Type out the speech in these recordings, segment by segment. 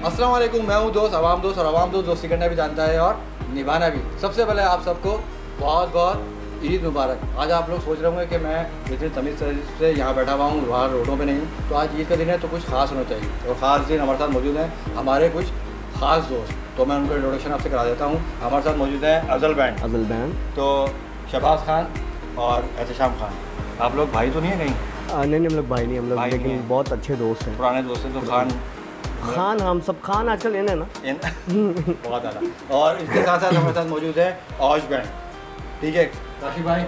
अस्सलाम वालेकुम, मैं हूँ दोस्त और आवाम दोस्त दोस्ती करना भी जानता है और निभाना भी। सबसे पहले आप सबको बहुत बहुत ईद मुबारक। आज आप लोग सोच रहे होंगे कि मैं इतनी तमीज़ से यहाँ बैठा हुआ हूँ, बाहर रोडों पे नहीं हूँ। तो आज ईद का दिन है तो कुछ खास होना चाहिए और ख़ास दिन हमारे साथ मौजूद हैं हमारे कुछ ख़ास दोस्त। तो मैं उनका इंट्रोडक्शन आपसे करा देता हूँ। हमारे साथ मौजूद है अफजल बैंड, तो शहबाज खान और एहतशाम खान। आप लोग भाई तो नहीं है कहीं? नहीं, हम लोग भाई नहीं, हम लोग लेकिन बहुत अच्छे दोस्त हैं, पुराने दोस्त हैं। तो खान हम सब खान आजकल इन्हें ना बहुत आला। और इसके साथ साथ हमारे साथ मौजूद है औज बैंड, ठीक है। काशिफ भाई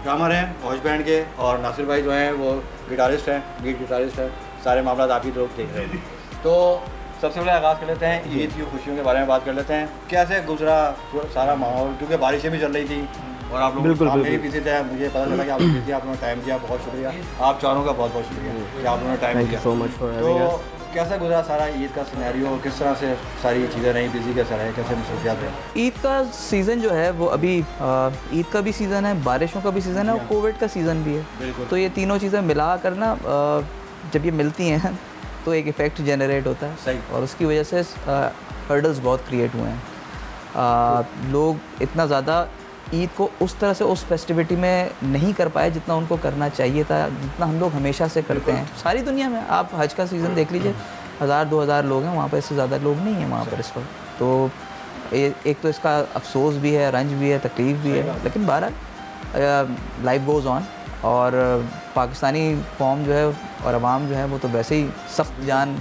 ड्रामर हैं औज बैंड के, और नासिर भाई जो हैं वो गिटारिस्ट हैं, लीड गिटारिस्ट हैं। सारे मामला आप ही लोग देख रहे हैं। तो सबसे पहले आगाज़ कर लेते हैं ईद की खुशियों के बारे में बात कर लेते हैं। कैसे गुजरा सारा माहौल, क्योंकि बारिशें भी चल रही थी और आप लोग काम में भी बिजी थे। मुझे पता चला कि आप बिजी, आप लोगों ने टाइम दिया, बहुत शुक्रिया। आप चारों का बहुत बहुत शुक्रिया कि आप लोगों ने टाइम दिया। So much for having us. कैसा गुजरा सारा ईद का सिनेरियो, किस तरह से सारी चीज़ें रही, बिजी कैसा रहे, कैसे मसरूफियात रहे? ईद का सीज़न जो है वो अभी ईद का भी सीज़न है, बारिशों का भी सीज़न है और कोविड का सीज़न भी है। तो ये तीनों चीज़ें मिला कर ना जब ये मिलती हैं तो एक इफ़ेक्ट जनरेट होता है। सही। और उसकी वजह से हर्डल्स बहुत क्रिएट हुए हैं। लोग इतना ज़्यादा ईद को उस तरह से उस फेस्टिविटी में नहीं कर पाए जितना उनको करना चाहिए था, जितना हम लोग हमेशा से करते हैं। सारी दुनिया में आप हज का सीज़न देख लीजिए, 1000-2000 लोग हैं वहाँ पर, इससे ज़्यादा लोग नहीं हैं वहाँ पर इस वक्त। तो एक तो इसका अफसोस भी है, रंज भी है, तकलीफ़ भी है, लेकिन बहरहाल लाइफ गोज़ ऑन। और पाकिस्तानी कौम जो है और अवाम जो है वो तो वैसे ही सख्त जान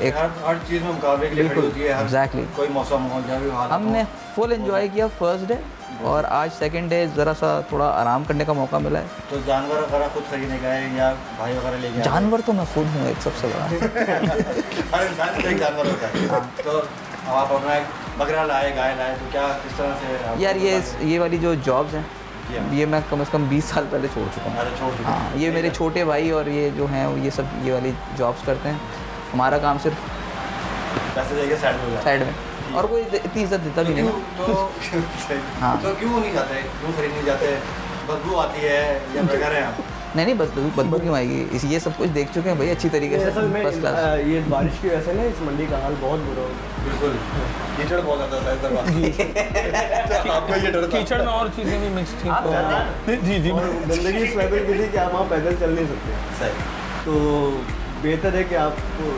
एक हर चीज़ में मुकाबले के लिए खड़ी होती है। एग्जैक्टली। कोई मौसम हो जाए, हमने फुल एंजॉय किया फर्स्ट डे, और आज सेकंड डे ज़रा सा थोड़ा आराम करने का मौका मिला है। तो जानवर वगैरह खुद खरीदने गए या भाई वगैरह ले गए? जानवर तो मैं खुद हूँ एक सबसे बड़ा। हर इंसान का एक जानवर होता है। तो आप अपना एक बकरा लाए, गाय लाए, तो क्या किस तरह से? यार ये वाली जो जॉब्स हैं ये मैं कम से कम 20 साल पहले छोड़ चुका हूँ। हाँ, ये मेरे छोटे भाई और ये जो हैं ये सब ये वाली जॉब्स करते हैं। हमारा काम सिर्फ पैसे देके साइड में, और कोई इतनी इज्जत देता भी नहीं। तो हाँ। तो क्यों नहीं जाते, क्यों खरीद नहीं जाते? बदबू आती है या बेकार है? आप नहीं, बदबू क्यों आएगी? ये सब कुछ देख चुके हैं भाई अच्छी तरीके से। First class. ये बारिश की वजह से ना इस मंडी का हाल बहुत बुरा हो गया। बिल्कुल, कीचड़ बहुत ज़्यादा है इधर बात। तो आपको ये डर था? कीचड़ में और चीज़ें भी मिक्स थी। जी जी। गंदगी इस लेवल की थी कि आप वहाँ पैदल चल नहीं सकते। सही। तो बेहतर है कि आपको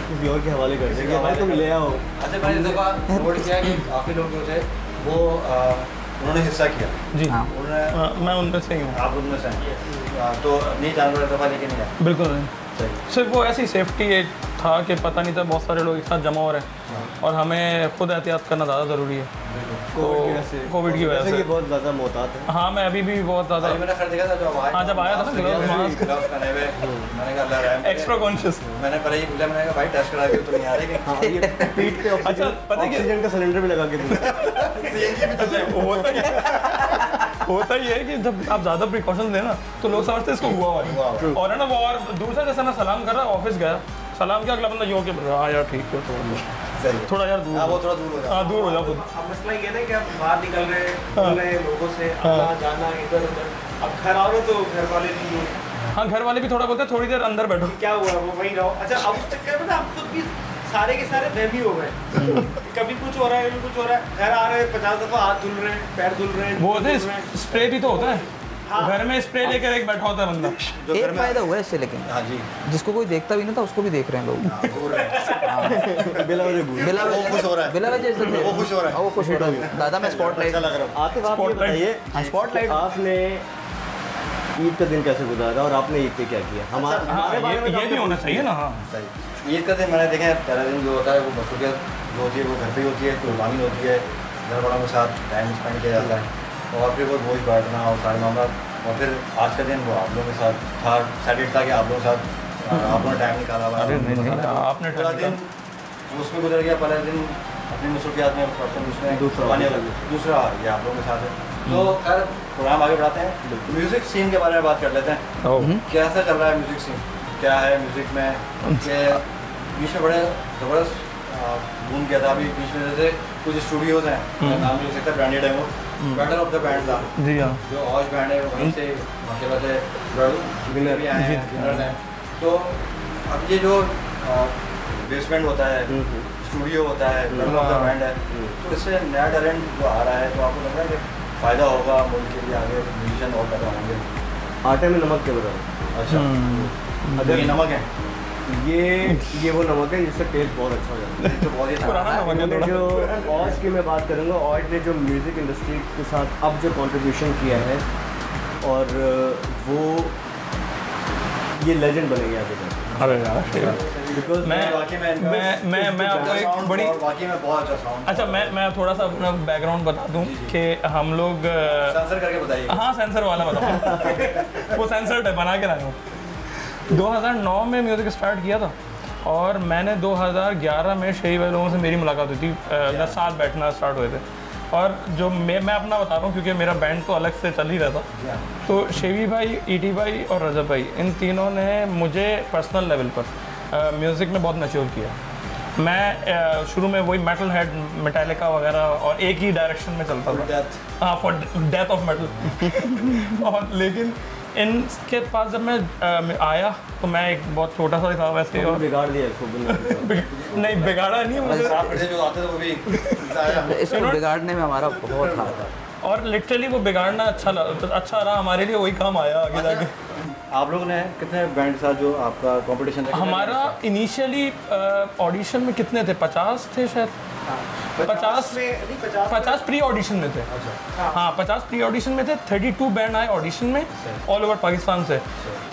किसी और के हवाले कर देंगे, भाई तुम ले आओ। अच्छा, मैंने इस दफ़ा नोट किया कि काफ़ी लोग जो थे वो उन्होंने हिस्सा किया। जी हाँ। उन्होंने मैं उनमें से ही हूँ। आप उनमें से हैं। तो नहीं जानवर दफ़ा लेके नहीं आए? बिल्कुल नहीं। सही। सिर्फ वो ऐसी सेफ्टी था कि पता नहीं था बहुत सारे लोग एक साथ जमा हो रहे हैं और हमें खुद एहतियात करना ज़्यादा ज़रूरी है। कोविड की वजह से बहुत ज़्यादा मोहतात है। हाँ, मैं अभी भी बहुत ज़्यादा। मैंने खैर देखा था जब आया। हाँ, जब आया था ना ग्लव्स मास्क मैंने कहा अल्लाह रहम करे। Extra conscious. मैंने पहले ही बोला, मैंने कहा भाई टेस्ट करा के तो नहीं आ रही हाँ, ये पीठ पे अच्छा, पता है क्या? ऑक्सीजन का सिलेंडर भी लगा के दिया। सीएनजी भी तो होता ही है कि जब आप ज़्यादा प्रिकॉशंस लेना तो लोग समझते हैं इसको हुआ है। और है ना वो, और दूर से जैसे मैं सलाम कर रहा, ऑफिस गया, सलाम किया, अगला बंदा यो के हाँ यार ठीक है, सही। थोड़ा यार दूर। हाँ, वो थोड़ा दूर हो जाए। हाँ, दूर हो जाओ खुद। अब मसला ये है कि आप बाहर निकल रहे हैं लोगों से आना जाना इधर उधर, अब घर आओ तो घर वाले नहीं है। हाँ, घर वाले भी थोड़ा बोलते हैं थोड़ी देर अंदर बैठो। क्या हुआ, वो वहीं रहो। अच्छा, अब उस चक्कर में ना आप खुद भी सारे के सारे वहमी हो गए। कभी कुछ हो रहा है, कभी कुछ हो रहा है, घर आ रहे हैं 50 दफ़ा हाथ धुल रहे हैं, पैर धुल रहे हैं। वो होते स्प्रे भी तो होता है। हाँ। घर में स्प्रे लेकर एक बैठा होता है बंदा। एक फ़ायदा हुआ है इससे, लेकिन हाँ जी, जिसको कोई देखता भी नहीं था उसको भी देख रहे हैं लोग। बोल रहे हैं। बिला वजह भूल। बिला वो खुश हो रहा है। बिला वजह इज्जत दे। वो खुश हो रहा है। वो खुश हो रहा है। दादा मैं स्पॉटलाइट अच्छा लग रहा है। आतिफ, आप ये बताइए, स्पॉटलाइट आपने ईद का दिन कैसे गुजारा और आपने ईद पे क्या किया? हाँ, ये भी होना चाहिए ना। हाँ, सही। ईद का दिन मैंने देखा है, पहला दिन जो होता है वो मसरूफियत जो होती है वो घर पे ही होती है, कुर्बानी होती है, घर वालों के साथ टाइम स्पेंड किया जाता है और फिर वो गोश्त बांटना और सारे मामला। और फिर आज का दिन वो आप लोगों के साथ था, सैटरडे था कि आप लोगों के साथ आप लोगों ने टाइम निकाला हुआ है। आपने पूरा दिन उसमें गुजर गया। पहला दिन अपनी मसरूफियात में, उसमें दूसरा ये आप लोगों के साथ है। तो खैर प्रोग्राम आगे बढ़ाते हैं, म्यूज़िक सीन के बारे में बात कर लेते हैं। कैसा चल रहा है म्यूज़िक सीन, क्या है म्यूज़िक में कि बीच में बड़े ज़बरदस्त बूम किया था। अभी बीच में जैसे कुछ स्टूडियोज़ हैं, नाम ले सकता है, ब्रांडेड है वो, बैटल ऑफ द बैंड था जी। हाँ, जो औज बैंड है वहीं से माशाल्लाह से विनर भी आए हैं। तो अब ये जो बेसमेंट होता है स्टूडियो होता है, लर्न ऑफ द बैंड है, तो इससे नया टैलेंट जो आ रहा है तो आपको लग रहा है कि फ़ायदा होगा मुल्क के लिए, आगे म्यूजिशियन और पैदा होंगे? आटे में नमक के बराबर। अच्छा, अगर ये नमक है, ये वो नमक है जिससे टेस्ट बहुत अच्छा हो जाता है। तो बहुत ही पुराना नमक है थोड़ा। जो ऑज की मैं बात करूँगा, ऑज ने जो म्यूज़िक इंडस्ट्री के साथ अब जो कंट्रीब्यूशन किया है और वो ये लेजेंड बनेंगे आगे जाके। अरे यार बिकॉज मैं वाकई में मैं आपको एक बड़ी वाकई में बहुत अच्छा साउंड। अच्छा मैं थोड़ा सा अपना बैकग्राउंड बता दूं कि हम लोग सेंसर करके बताइए। हाँ सेंसर वाला बताऊँ वो सेंसर्ड है, बना के लाया हूँ। 2009 में म्यूज़िक स्टार्ट किया था और मैंने 2011 में शेही भाई लोगों से मेरी मुलाकात हुई थी, 10 साल बैठना स्टार्ट हुए थे। और जो मैं अपना बता रहा हूँ क्योंकि मेरा बैंड तो अलग से चल ही रहा था, तो शेवी भाई, ईटी भाई और रजब भाई, इन तीनों ने मुझे पर्सनल लेवल पर म्यूज़िक में बहुत मैच्योर किया। मैं शुरू में वही मेटल हेड, मेटालिका वगैरह और एक ही डायरेक्शन में चलता था, हाँ फॉर डेथ ऑफ मेटल और लेकिन इनके पास जब मैं आया तो मैं एक बहुत छोटा सा था वैसे, और बिगाड़ दिया इसको। नहीं बिगाड़ा नहीं मुझे, जो आते थे वो भी इसको बिगाड़ने में हमारा बहुत हाथ है। और लिटरली वो बिगाड़ना अच्छा रहा हमारे लिए, वही काम आया आगे जाके। आप लोगों ने कितने बैंड साथ जो आपका कंपटीशन था? हमारा इनिशियली ऑडिशन में कितने थे, 50 थे शायद, 50 प्री ऑडिशन में थे। हाँ 50 प्री ऑडिशन में थे, 32 बैंड आए ऑडिशन में ऑल ओवर पाकिस्तान से।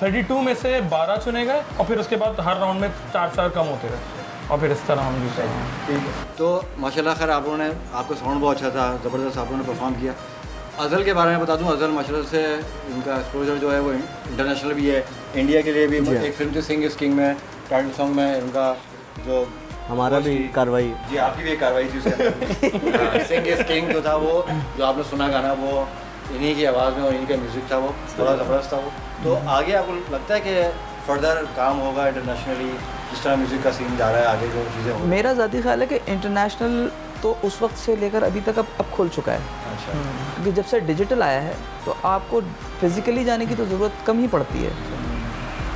32 में से 12 चुने गए और फिर उसके बाद हर राउंड में 4 कम होते रहे और फिर इस तरह हम जीते। ठीक है, तो माशाल्लाह खैर आप लोगों ने, आपका साउंड बहुत अच्छा था, ज़बरदस्त आप लोगों ने परफॉर्म किया। अज़ल के बारे में बता दूं, अज़ल माशाल्लाह से इनका एक्सपोजर जो है वो इंटरनेशनल भी है, इंडिया के लिए भी। एक फिल्म थी सिंग इज किंग में, टाइटल सॉन्ग में इनका जो हमारा भी कार्रवाई, जी आपकी भी एक कार्रवाई थी उसके सिंग इज किंग जो था वो, जो आपने सुना गाना, वो इन्हीं की आवाज़ में और इन्हीं का म्यूज़िक था, वो बड़ा ज़बरदस्त था वो। तो आगे आपको लगता है कि फर्दर काम होगा इंटरनेशनली, जिस तरह म्यूज़िक का सीन जा रहा है आगे जो चीज़ें होंगी? मेरा ज़ाती ख्याल है कि इंटरनेशनल तो उस वक्त से लेकर अभी तक अब खुल चुका है, अच्छा, क्योंकि जब से डिजिटल आया है तो आपको फिज़िकली जाने की तो ज़रूरत कम ही पड़ती है।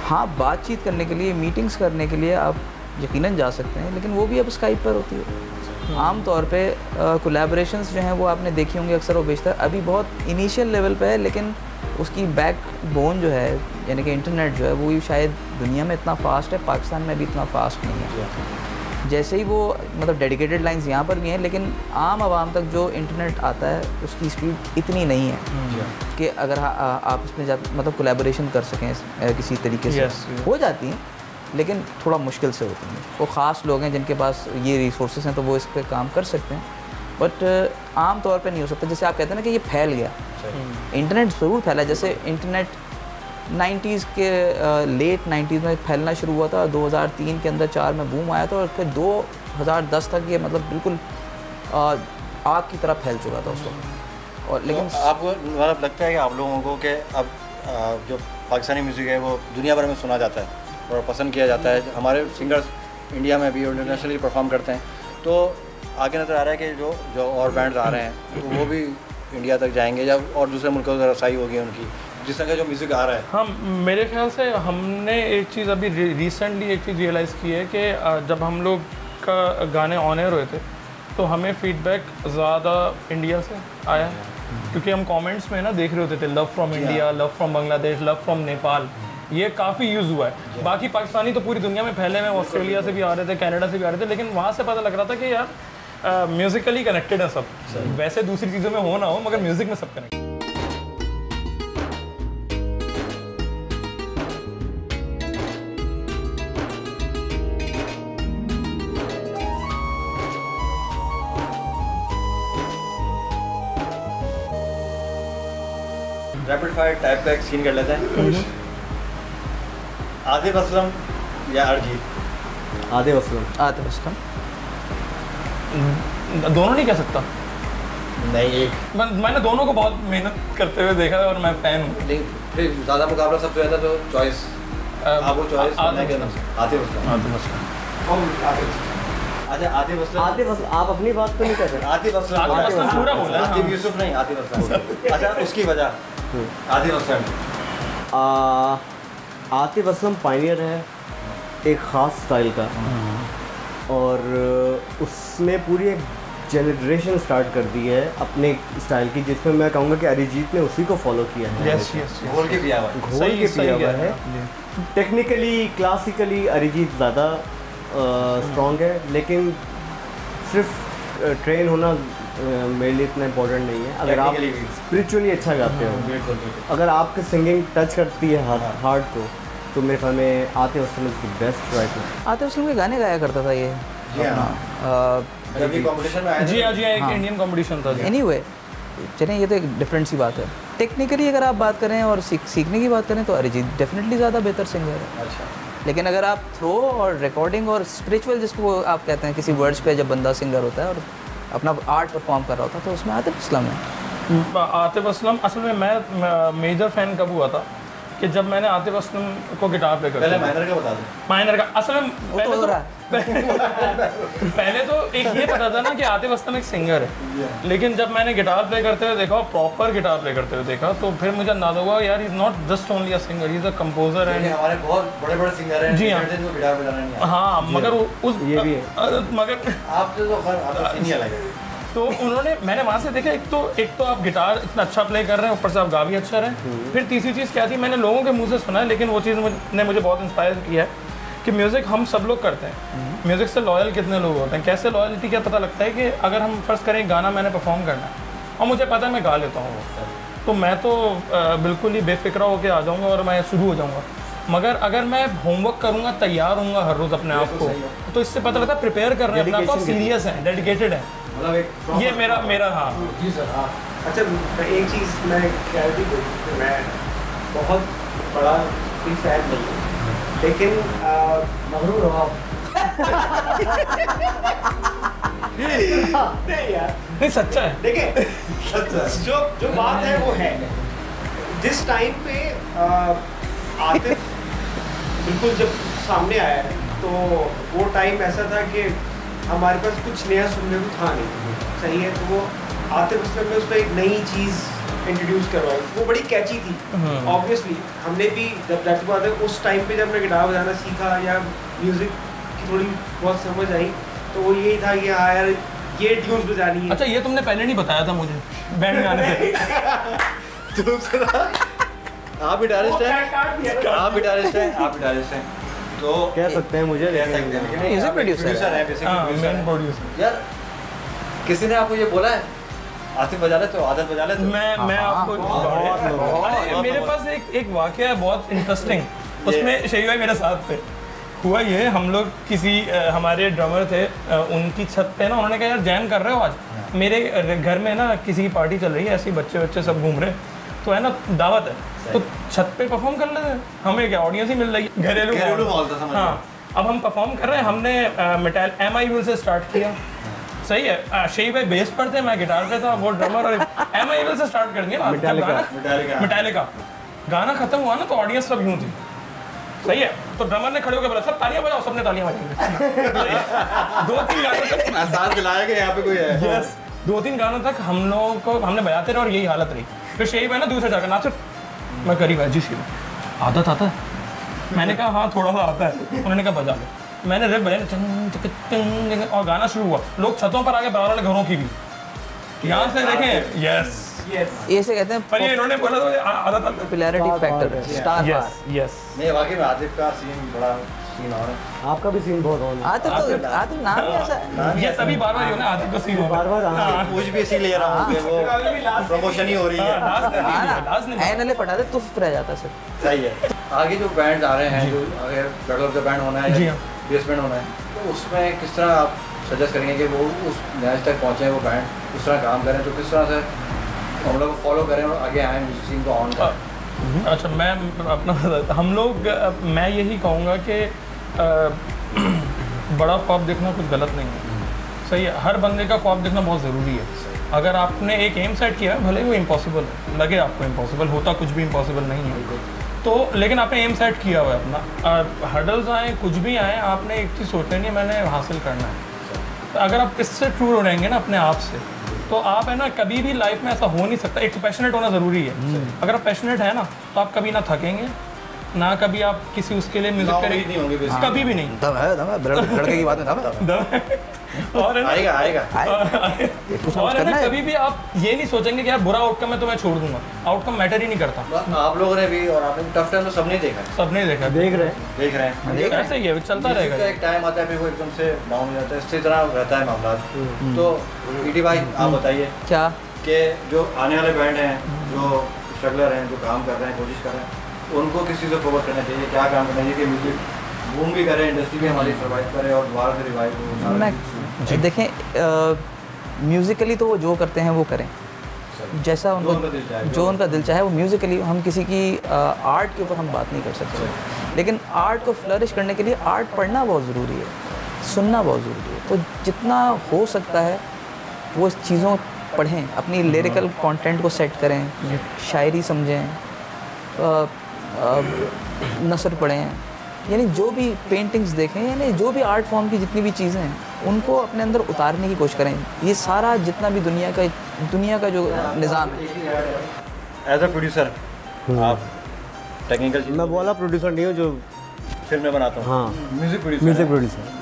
हाँ बातचीत करने के लिए, मीटिंग्स करने के लिए आप यकीनन जा सकते हैं, लेकिन वो भी अब स्काइप पर होती है। आम तौर पे कोलैबोरेशंस जो हैं वो आपने देखी होंगी अक्सर वो बेशतर अभी बहुत इनिशियल लेवल पे है, लेकिन उसकी बैकबोन जो है यानी कि इंटरनेट जो है वो भी शायद दुनिया में इतना फास्ट है, पाकिस्तान में भी इतना फास्ट नहीं है। जैसे ही वो मतलब डेडिकेटेड लाइंस यहाँ पर भी हैं, लेकिन आम आवाम तक जो इंटरनेट आता है उसकी स्पीड इतनी नहीं है कि अगर आप इसमें मतलब कोलैबोरेशन कर सकें किसी तरीके से। हो जाती हैं लेकिन थोड़ा मुश्किल से होती हैं। वो ख़ास लोग हैं जिनके पास ये रिसोर्सेज हैं तो वो इस पर काम कर सकते हैं, बट आम तौर पे नहीं हो सकता। जैसे आप कहते हैं ना कि ये फैल गया, इंटरनेट ज़रूर फैला। जैसे इंटरनेट 90s के लेट 90s में फैलना शुरू हुआ था, 2003 के अंदर 4 में बूम आया था और फिर 2010 तक ये मतलब बिल्कुल आग की तरह फैल चुका था उस वक्त। और लेकिन आपको मतलब लगता है कि आप लोगों को कि अब जो पाकिस्तानी म्यूज़िक है वो दुनिया भर में सुना जाता है और पसंद किया जाता है, हमारे सिंगर्स इंडिया में भी और इंटरनेशनली परफॉर्म करते हैं, तो आगे नज़र आ रहा है कि जो और बैंड्स आ रहे हैं तो वो भी इंडिया तक जाएंगे या और दूसरे मुल्कों से रसाई होगी उनकी, जिस तरह का जो म्यूज़िक आ रहा है? हाँ मेरे ख्याल से हमने एक चीज़ अभी रिसेंटली एक चीज़ रियलाइज़ की है कि जब हम लोग का गाने ऑन एयर हुए थे तो हमें फीडबैक ज़्यादा इंडिया से आया, क्योंकि हम कमेंट्स में ना देख रहे होते थे love from India, love from Bangladesh, love from Nepal, ये काफ़ी यूज़ हुआ है। बाकी पाकिस्तानी तो पूरी दुनिया में फैले हुए, ऑस्ट्रेलिया से भी आ रहे थे, कनाडा से भी आ रहे थे, लेकिन वहाँ से पता लग रहा था कि यार म्यूज़िकली कनेक्टेड है सब, वैसे दूसरी चीज़ों में हो ना हो मगर म्यूज़िक में सब कनेक्टेड। रैपिड फायर टाइप का एक सीन कर लेते हैं। आतिफ असलम या अरिजीत? आतिफ असलम। आतिफ असलम। दोनों नहीं कह सकता, नहीं एक। मैंने दोनों को बहुत मेहनत करते हुए देखा है और मैं फ़ैन हूँ। नहीं फिर ज़्यादा मुकाबला सबसे ज़्यादा तो चॉइस आपको चॉइस आतिफ असलम। अच्छा आतिफ असलम। आतिफ असलम आप अपनी बात तो नहीं कर रहे? आतिफ असलम पूरा बोला है। आतिफ यूसुफ नहीं, आतिफ असलम। अच्छा उसकी वजह आतिफ असलम। आतिफ असलम पायनियर है एक ख़ास स्टाइल का, और उसमें पूरी एक जनरेशन स्टार्ट कर दी है अपने स्टाइल की, जिसमें मैं कहूँगा कि अरिजीत ने उसी को फॉलो किया है। यस यस घोल के पिया हुआ है। घोल के पिया हुआ है। टेक्निकली क्लासिकली अरिजीत ज़्यादा स्ट्रॉन्ग है, लेकिन सिर्फ ट्रेन होना मेरे लिए इतना इम्पोर्टेंट नहीं है। अगर आप Technically भी। स्पिरिचुअली अच्छा गाते हो, बिल्कुल बिल्कुल। अगर आपकी सिंगिंग टच करती है हार्ट को, तो मेरे ख्याल में Atif Aslam is the best writer. Atif Aslam के गाने गाया करता था ये जी हाँ। अपना जब ये कंपटीशन में आया जी था, हाँ जी हाँ, एक इंडियन कंपटीशन था जी। एनीवे चलें, ये तो एक डिफरेंट सी बात है। टेक्निकली अगर आप बात करें और सीखने की बात करें तो अरिजीत डेफिनेटली ज़्यादा बेहतर सिंगर है। अच्छा लेकिन अगर आप थ्रो और रिकॉर्डिंग और स्पिरिचुअल, जिसको आप कहते हैं किसी वर्ड्स पे जब बंदा सिंगर होता है और अपना आर्ट परफॉर्म कर रहा होता है, तो उसमें आतिफ असलम है। आतिफ असलम असल में मैं मेजर फैन कब हुआ था कि जब मैंने आतिफ असलम को गिटार प्ले पहले कर माइनर का बता दो। माइनर का असल में वो तो हो रहा है। पहले तो एक ये पता था ना कि आतिफ असलम एक सिंगर है, लेकिन जब मैंने गिटार प्ले करते हुए देखा, प्रॉपर गिटार प्ले करते हुए देखा, तो फिर मुझे अंदाजा हुआ यार he is not just only a singer, he is a composer क्योंकि एंड हमारे बहुत बड़े बड़े सिंगर हैं जी हाँ। जिनको गिटार बजाना नहीं आता। हाँ मगर उस ये भी है। मगर आपसे तो खैर आपका सीन ही अलग है। तो उन्होंने मैंने वहाँ से देखा, एक तो आप गिटार इतना अच्छा प्ले कर रहे हैं, ऊपर से आप गा भी अच्छा रहे हैं। फिर तीसरी चीज़ क्या थी, मैंने लोगों के मुंह से सुना है, लेकिन वो चीज़ ने मुझे बहुत इंस्पायर किया है कि म्यूज़िक हम सब लोग करते हैं, म्यूज़िक से लॉयल कितने लोग होते हैं, कैसे लॉयल्टी क्या पता लगता है कि अगर हम फर्स्ट करें गाना मैंने परफॉर्म करना है और मुझे पता है मैं गा लेता हूँ, तो मैं तो बिल्कुल ही बेफिक्रा होकर आ जाऊँगा और मैं शुरू हो जाऊँगा। मगर अगर मैं होमवर्क करूँगा, तैयार हूँगा हर रोज़ अपने आप को, तो इससे पता लगता है प्रिपेयर कर रहे हैं अपने आप को, सीरियस हैं, डेडिकेटेड हैं। मतलब एक ये मेरा हाँ जी सर। हाँ अच्छा एक चीज़ मैं क्लैरिटी दूँ कि मैं बहुत बड़ा कोई फैन नहीं हूँ, लेकिन मगरूर हो आप। नहीं यार, नहीं सच्चा है। देखिए जो बात है वो है, जिस टाइम पे आतिफ बिल्कुल जब सामने आया है, तो वो टाइम ऐसा था कि हमारे पास कुछ नया सुनने को था नहीं, सही है। तो वो आतिफ असलम ने उस पर एक नई चीज़ इंट्रोड्यूस करवाई, वो बड़ी कैची थी। ऑब्वियसली हमने भी जब जाती बात है उस टाइम पे जब मैं गिटार बजाना सीखा या म्यूज़िक की थोड़ी बहुत समझ आई, तो वो यही था कि हाँ यार ये ट्यून्स बजानी है। अच्छा ये तुमने पहले नहीं बताया था मुझे बैंड में आने से। दूसरा आप गिटारिस्ट हैं, आप गिटारिस्ट हैं, आप गिटारिस्ट हैं, तो कह सकते हैं मुझे, कह सकते हैं, लेकिन Music आप producer producer हैं, basically हाँ producer मेन हैं। प्रोड्यूसर। यार किसी ने आपको ये बोला है आतिफ बजा ले तो आदत बजा ले तो मैं आपको अरे मेरे पास एक वाकया है बहुत इंटरेस्टिंग, उसमें शही भाई मेरे साथ थे। हुआ ये, हम लोग किसी हमारे ड्रमर थे, उनकी छत पे ना उन्होंने कहा यार जैम कर रहे हो आज, मेरे घर में ना किसी की पार्टी चल रही है, ऐसे बच्चे सब घूम रहे, तो है ना दावत है, तो छत पे परफॉर्म कर लेते हैं, हमें क्या ऑडियंस ही मिल रही है, घरेलू माहौल था, समझ हाँ। अब हम परफॉर्म कर रहे हैं, हमने MI Will से स्टार्ट किया, सही है। शही भाई बेस पर थे, मैं गिटार पे था, वो ड्रमर, और MI Will से स्टार्ट कर दिया। मेटालिका गाना खत्म हुआ ना तो ऑडियंस सब यूं थी, सही है। तो ड्रमर ने खड़े होकर बोला सब तालियां बजाओ, सबने तालियां बजाई। 2-3 गानों तक एहसास दिलाया कि यहाँ पे कोई है। यस 2-3 गानों तक हम लोगों को हमने बजाते रहे और यही हालत रही। फिर शही भाई ना दूसरे जाकर नाच, मैं करीब है जी शिव आदत आता है, मैंने कहा हाँ थोड़ा सा आता है, उन्होंने कहा बजा लो, मैंने रिप बजाया और गाना शुरू हुआ, लोग छतों पर आके बजा रहे घरों की भी, यहाँ से देखें। यस ये से कहते पर ये हैं इन्होंने बोला तो आदत आता है। Popularity factor, star yes yes नहीं वाकई में आतिफ का सीन बड़ा सीन और है। आपका भी सीन बहुत ऑन है। आतिफ नाम ही ऐसा है। ये तभी बार-बार जो ना आतिफ का सीन हो रहा है। बार-बार कुछ भी इसी ले रहा हूँ कि वो प्रमोशन ही हो रही है। लास्ट नहीं ऐन वाले पटा दे तो रह जाता सर। सही है। आगे जो बैंड आ रहे हैं, जो अगर बैटल ऑफ द बैंड होना है जी या हाँ। बेस बैंड होना है, तो उसमें किस तरह आप सजेस्ट करेंगे कि वो उस मैच तक पहुँचे, वो बैंड उस तरह काम करें, तो किस तरह से हम लोग फॉलो करें और आगे आए म्यूजिक सीन को ऑन करें? अच्छा मैं अपना हम लोग मैं यही कहूँगा कि बड़ा ख्वाब देखना कुछ गलत नहीं है, सही है। हर बंदे का ख्वाब देखना बहुत ज़रूरी है। अगर आपने एक एम सेट किया है, भले ही वो इम्पॉसिबल है, लगे आपको इम्पॉसिबल, होता कुछ भी इम्पॉसिबल नहीं है, तो लेकिन आपने एम सेट किया हुआ है अपना, हर्डल्स आए कुछ भी आए, आपने एक चीज़ सोचना नहीं है मैंने हासिल करना है। तो अगर आप इससे ट्रू रहेंगे ना अपने आप से, तो आप है ना कभी भी लाइफ में ऐसा हो नहीं सकता। एक तो पैशनेट होना ज़रूरी है। अगर आप पैशनेट है ना तो आप कभी ना थकेंगे, ना कभी आप किसी उसके लिए म्यूजिक नहीं करें, होंगे basically। कभी भी नहीं। दम है लड़के की बात में दम है। और है ना, आएगा आएगा और है ना, कभी भी आप ये नहीं सोचेंगे कि यार बुरा आउटकम है तो मैं छोड़ दूंगा, आउटकम मैटर ही नहीं करता। आप लोगों ने भी और आपने टफ टाइम तो सबने देखा है, सबने देखा है, देख रहे हैं। देख रहे हैं। ऐसे ही है, चलता Music रहेगा। का एक टाइम आता है फिर वो एकदम से डाउन हो जाता है, इसी तरह रहता है मामला। तो ईटी भाई आप बताइए क्या कि जो आने वाले बैंड हैं, जो स्ट्रगलर हैं, जो काम कर रहे हैं, कोशिश कर रहे हैं, उनको किस चीज़ पर फोकस करना चाहिए, क्या काम करना चाहिए कि म्यूजिक बूम भी करे, इंडस्ट्री भी हमारी सर्वाइव करे और दोबारा से रिवाइव हो? मैं देखें म्यूज़िकली तो वो जो करते हैं वो करें, जैसा उनको जो उनका दिल चाहे वो म्यूज़िकली। हम किसी की आर्ट के ऊपर हम बात नहीं कर सकते, लेकिन आर्ट को फ्लरिश करने के लिए आर्ट पढ़ना बहुत ज़रूरी है, सुनना बहुत ज़रूरी है। तो जितना हो सकता है वो इस चीज़ों पढ़ें, अपनी लिरिकल कंटेंट को सेट करें, शायरी समझें, नसर पढ़ें, यानी जो भी पेंटिंग्स देखें, यानी जो भी आर्ट फॉर्म की जितनी भी चीज़ें हैं उनको अपने अंदर उतारने की कोशिश करें। ये सारा जितना भी दुनिया का जो निज़ाम है। एज अ प्रोड्यूसर आप टेक्निकल मैं वाला प्रोड्यूसर नहीं हूँ जो फिल्में बनाता हूँ, हाँ म्यूजिक प्रोड्यूसर। Music producer.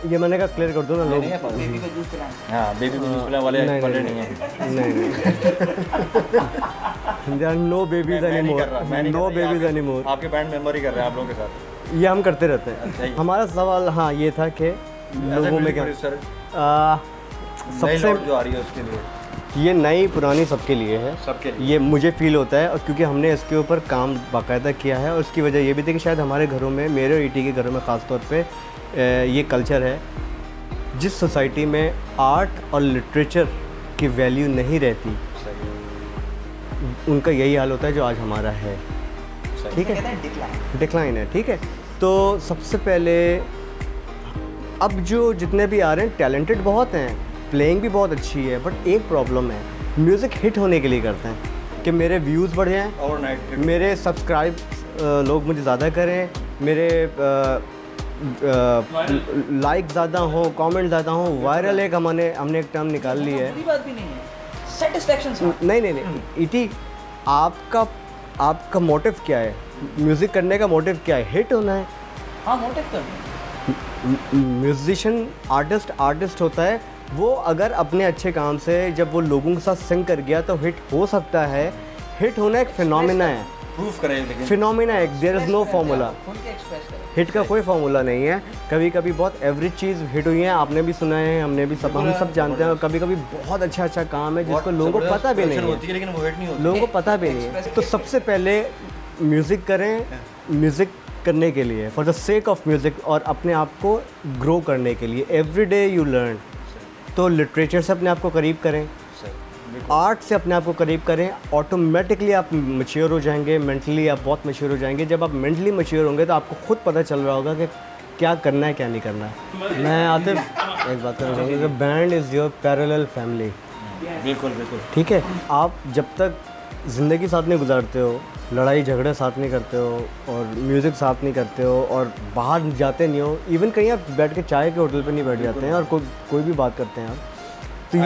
ये मैंने कहा क्लियर कर दो ना लोग। हाँ, बेबी प्रोड्यूसर वाले बंदे नहीं हैं। नहीं there are no babies anymore, no babies anymore. आपके बैंड मेंबर ही कर रहे हैं आप लोगों के साथ, ये हम करते रहते हैं। हमारा सवाल हाँ ये था कि लोगों में क्या सबसे जो आ रही है उसके लिए, ये नई पुरानी सबके लिए है, सबके लिए ये मुझे फील होता है। और क्योंकि हमने इसके ऊपर काम बाकायदा किया है, और उसकी वजह ये भी थी कि शायद हमारे घरों में, मेरे और ईटी के घरों में ख़ास तौर पे ये कल्चर है। जिस सोसाइटी में आर्ट और लिटरेचर की वैल्यू नहीं रहती, उनका यही हाल होता है जो आज हमारा है। ठीक है, डिक्लाइन है। ठीक है, तो सबसे पहले अब जो जितने भी आ रहे हैं टैलेंटेड बहुत हैं, प्लेइंग भी बहुत अच्छी है, बट एक प्रॉब्लम है, म्यूज़िक हिट होने के लिए करते हैं कि मेरे व्यूज़ बढ़ जाएँ, ओवरनाइट मेरे सब्सक्राइब लोग मुझे ज़्यादा करें, मेरे लाइक ज़्यादा हो, कमेंट ज़्यादा हो, वायरल। एक हमने एक टर्म निकाल ली है। बात भी नहीं है, सेटिस्फैक्शन। नहीं ईटी, आपका मोटिव क्या है? म्यूज़िक करने का मोटिव क्या है? हिट होना है। हाँ, मोटिव तो म्यूजिशियन आर्टिस्ट होता है वो, अगर अपने अच्छे काम से जब वो लोगों के साथ सिंग कर गया तो हिट हो सकता है। हिट होना एक फिनोमिना है, प्रूफ करें, लेकिन फिनोमिना है, there is no formula. Hit का कोई फार्मूला नहीं है। कभी कभी बहुत एवरेज चीज़ हिट हुई है, आपने भी सुना है, हमने भी हम सब जानते हैं। और कभी कभी बहुत अच्छा काम है जिसको लोगों को पता भी नहीं है, लेकिन वो हिट नहीं होती, लोगों को पता भी नहीं है। तो सबसे पहले म्यूज़िक करें, म्यूज़िक करने के लिए, for the sake of music, और अपने आप को ग्रो करने के लिए। Every day you learn. तो लिटरेचर से अपने आप को करीब करें, आर्ट से अपने आप को करीब करें, ऑटोमेटिकली आप मैच्योर हो जाएंगे, मेंटली आप बहुत मैच्योर हो जाएंगे। जब आप मेंटली मैच्योर होंगे तो आपको खुद पता चल रहा होगा कि क्या करना है, क्या नहीं करना है। मैं आतिफ एक बात करना चाहूँगा कि band is your parallel family. बिल्कुल बिल्कुल। ठीक है, आप जब तक ज़िंदगी साथ नहीं गुजारते हो, लड़ाई झगड़े साथ नहीं करते हो, और म्यूज़िक साथ नहीं करते हो, और बाहर जाते नहीं हो, इवन कहीं आप बैठ के चाय के होटल पे नहीं बैठ जाते हैं और कोई भी बात करते हैं आप, तो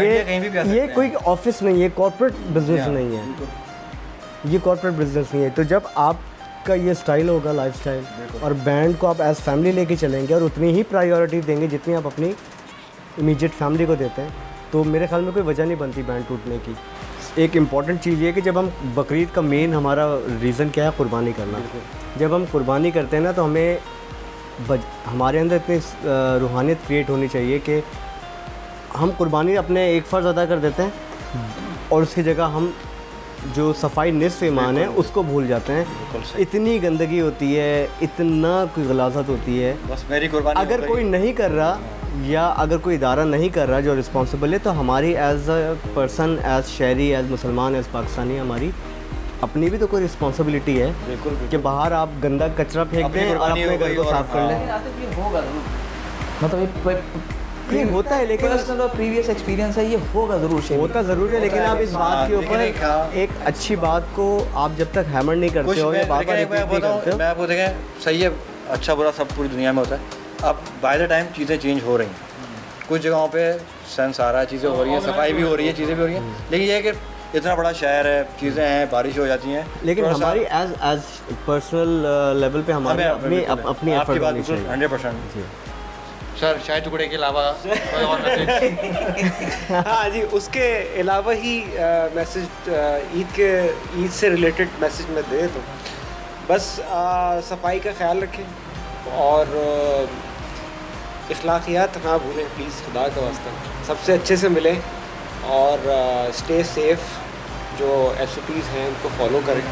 ये कोई ऑफिस नहीं है, कॉर्पोरेट बिजनेस नहीं है, ये कॉर्पोरेट बिजनेस नहीं है। तो जब आपका ये स्टाइल होगा, लाइफ स्टाइल, और बैंड को आप एज फैमिली लेके चलेंगे और उतनी ही प्रायोरिटी देंगे जितनी आप अपनी इमीडिएट फैमिली को देते हैं, तो मेरे ख्याल में कोई वजह नहीं बनती बैंड टूटने की। एक इम्पॉर्टेंट चीज़ ये है कि जब हम बकरीद का मेन हमारा रीज़न क्या है, कुर्बानी करना। जब हम कुर्बानी करते हैं ना, तो हमें हमारे अंदर इतनी रूहानियत क्रिएट होनी चाहिए कि हम कुर्बानी अपने एक फ़र्ज़ अदा कर देते हैं और उसकी जगह हम जो सफाई निस्फ़ ईमान है उसको भूल जाते हैं। इतनी गंदगी होती है, इतना कोई गलाज़त होती है। बस मेरी कुर्बानी अगर कोई नहीं कर रहा, या अगर कोई इदारा नहीं कर रहा जो रिस्पॉन्सिबल है, तो हमारी एज अ पर्सन, एज शहरी, एज मुसलमान, एज पाकिस्तानी, हमारी अपनी भी तो कोई रिस्पॉन्सिबिलिटी है कि बाहर आप गंदा कचरा फेंक दें और अपने घर को साफ कर लें। मतलब ये होता है, लेकिन प्रीवियस एक्सपीरियंस है, ये होगा ज़रूर, होता ज़रूर है, लेकिन आप इस बात के ऊपर एक अच्छी बात को आप जब तक हैमर नहीं करते हो या बार-बार रिपीट नहीं करते हो। मैं आपको देखें, सही है, अच्छा बुरा सब पूरी दुनिया में होता है। अब बाय द टाइम चीज़ें चेंज हो रही हैं, कुछ जगहों पे सेंस आ रहा है, चीज़ें हो रही हैं, सफाई भी हो रही है, चीज़ें भी हो रही हैं, लेकिन ये है कि इतना बड़ा शहर है, चीज़ें हैं, बारिश हो जाती हैं, लेकिन हमारी एज पर्सनल लेवल पे हमारी अपनी आपकी बात एफर्ट 100%। सर चाय टुकड़े के अलावा कोई और मैसेज? हाँ जी, उसके अलावा ही मैसेज ईद से रिलेटेड मैसेज मैं दे दूँ, बस सफाई का ख्याल रखें और इखलाकियात ना भूलें प्लीज़, खुदा का वास्ता सबसे अच्छे से मिलें और स्टे सेफ, जो SOPs हैं उनको फॉलो करें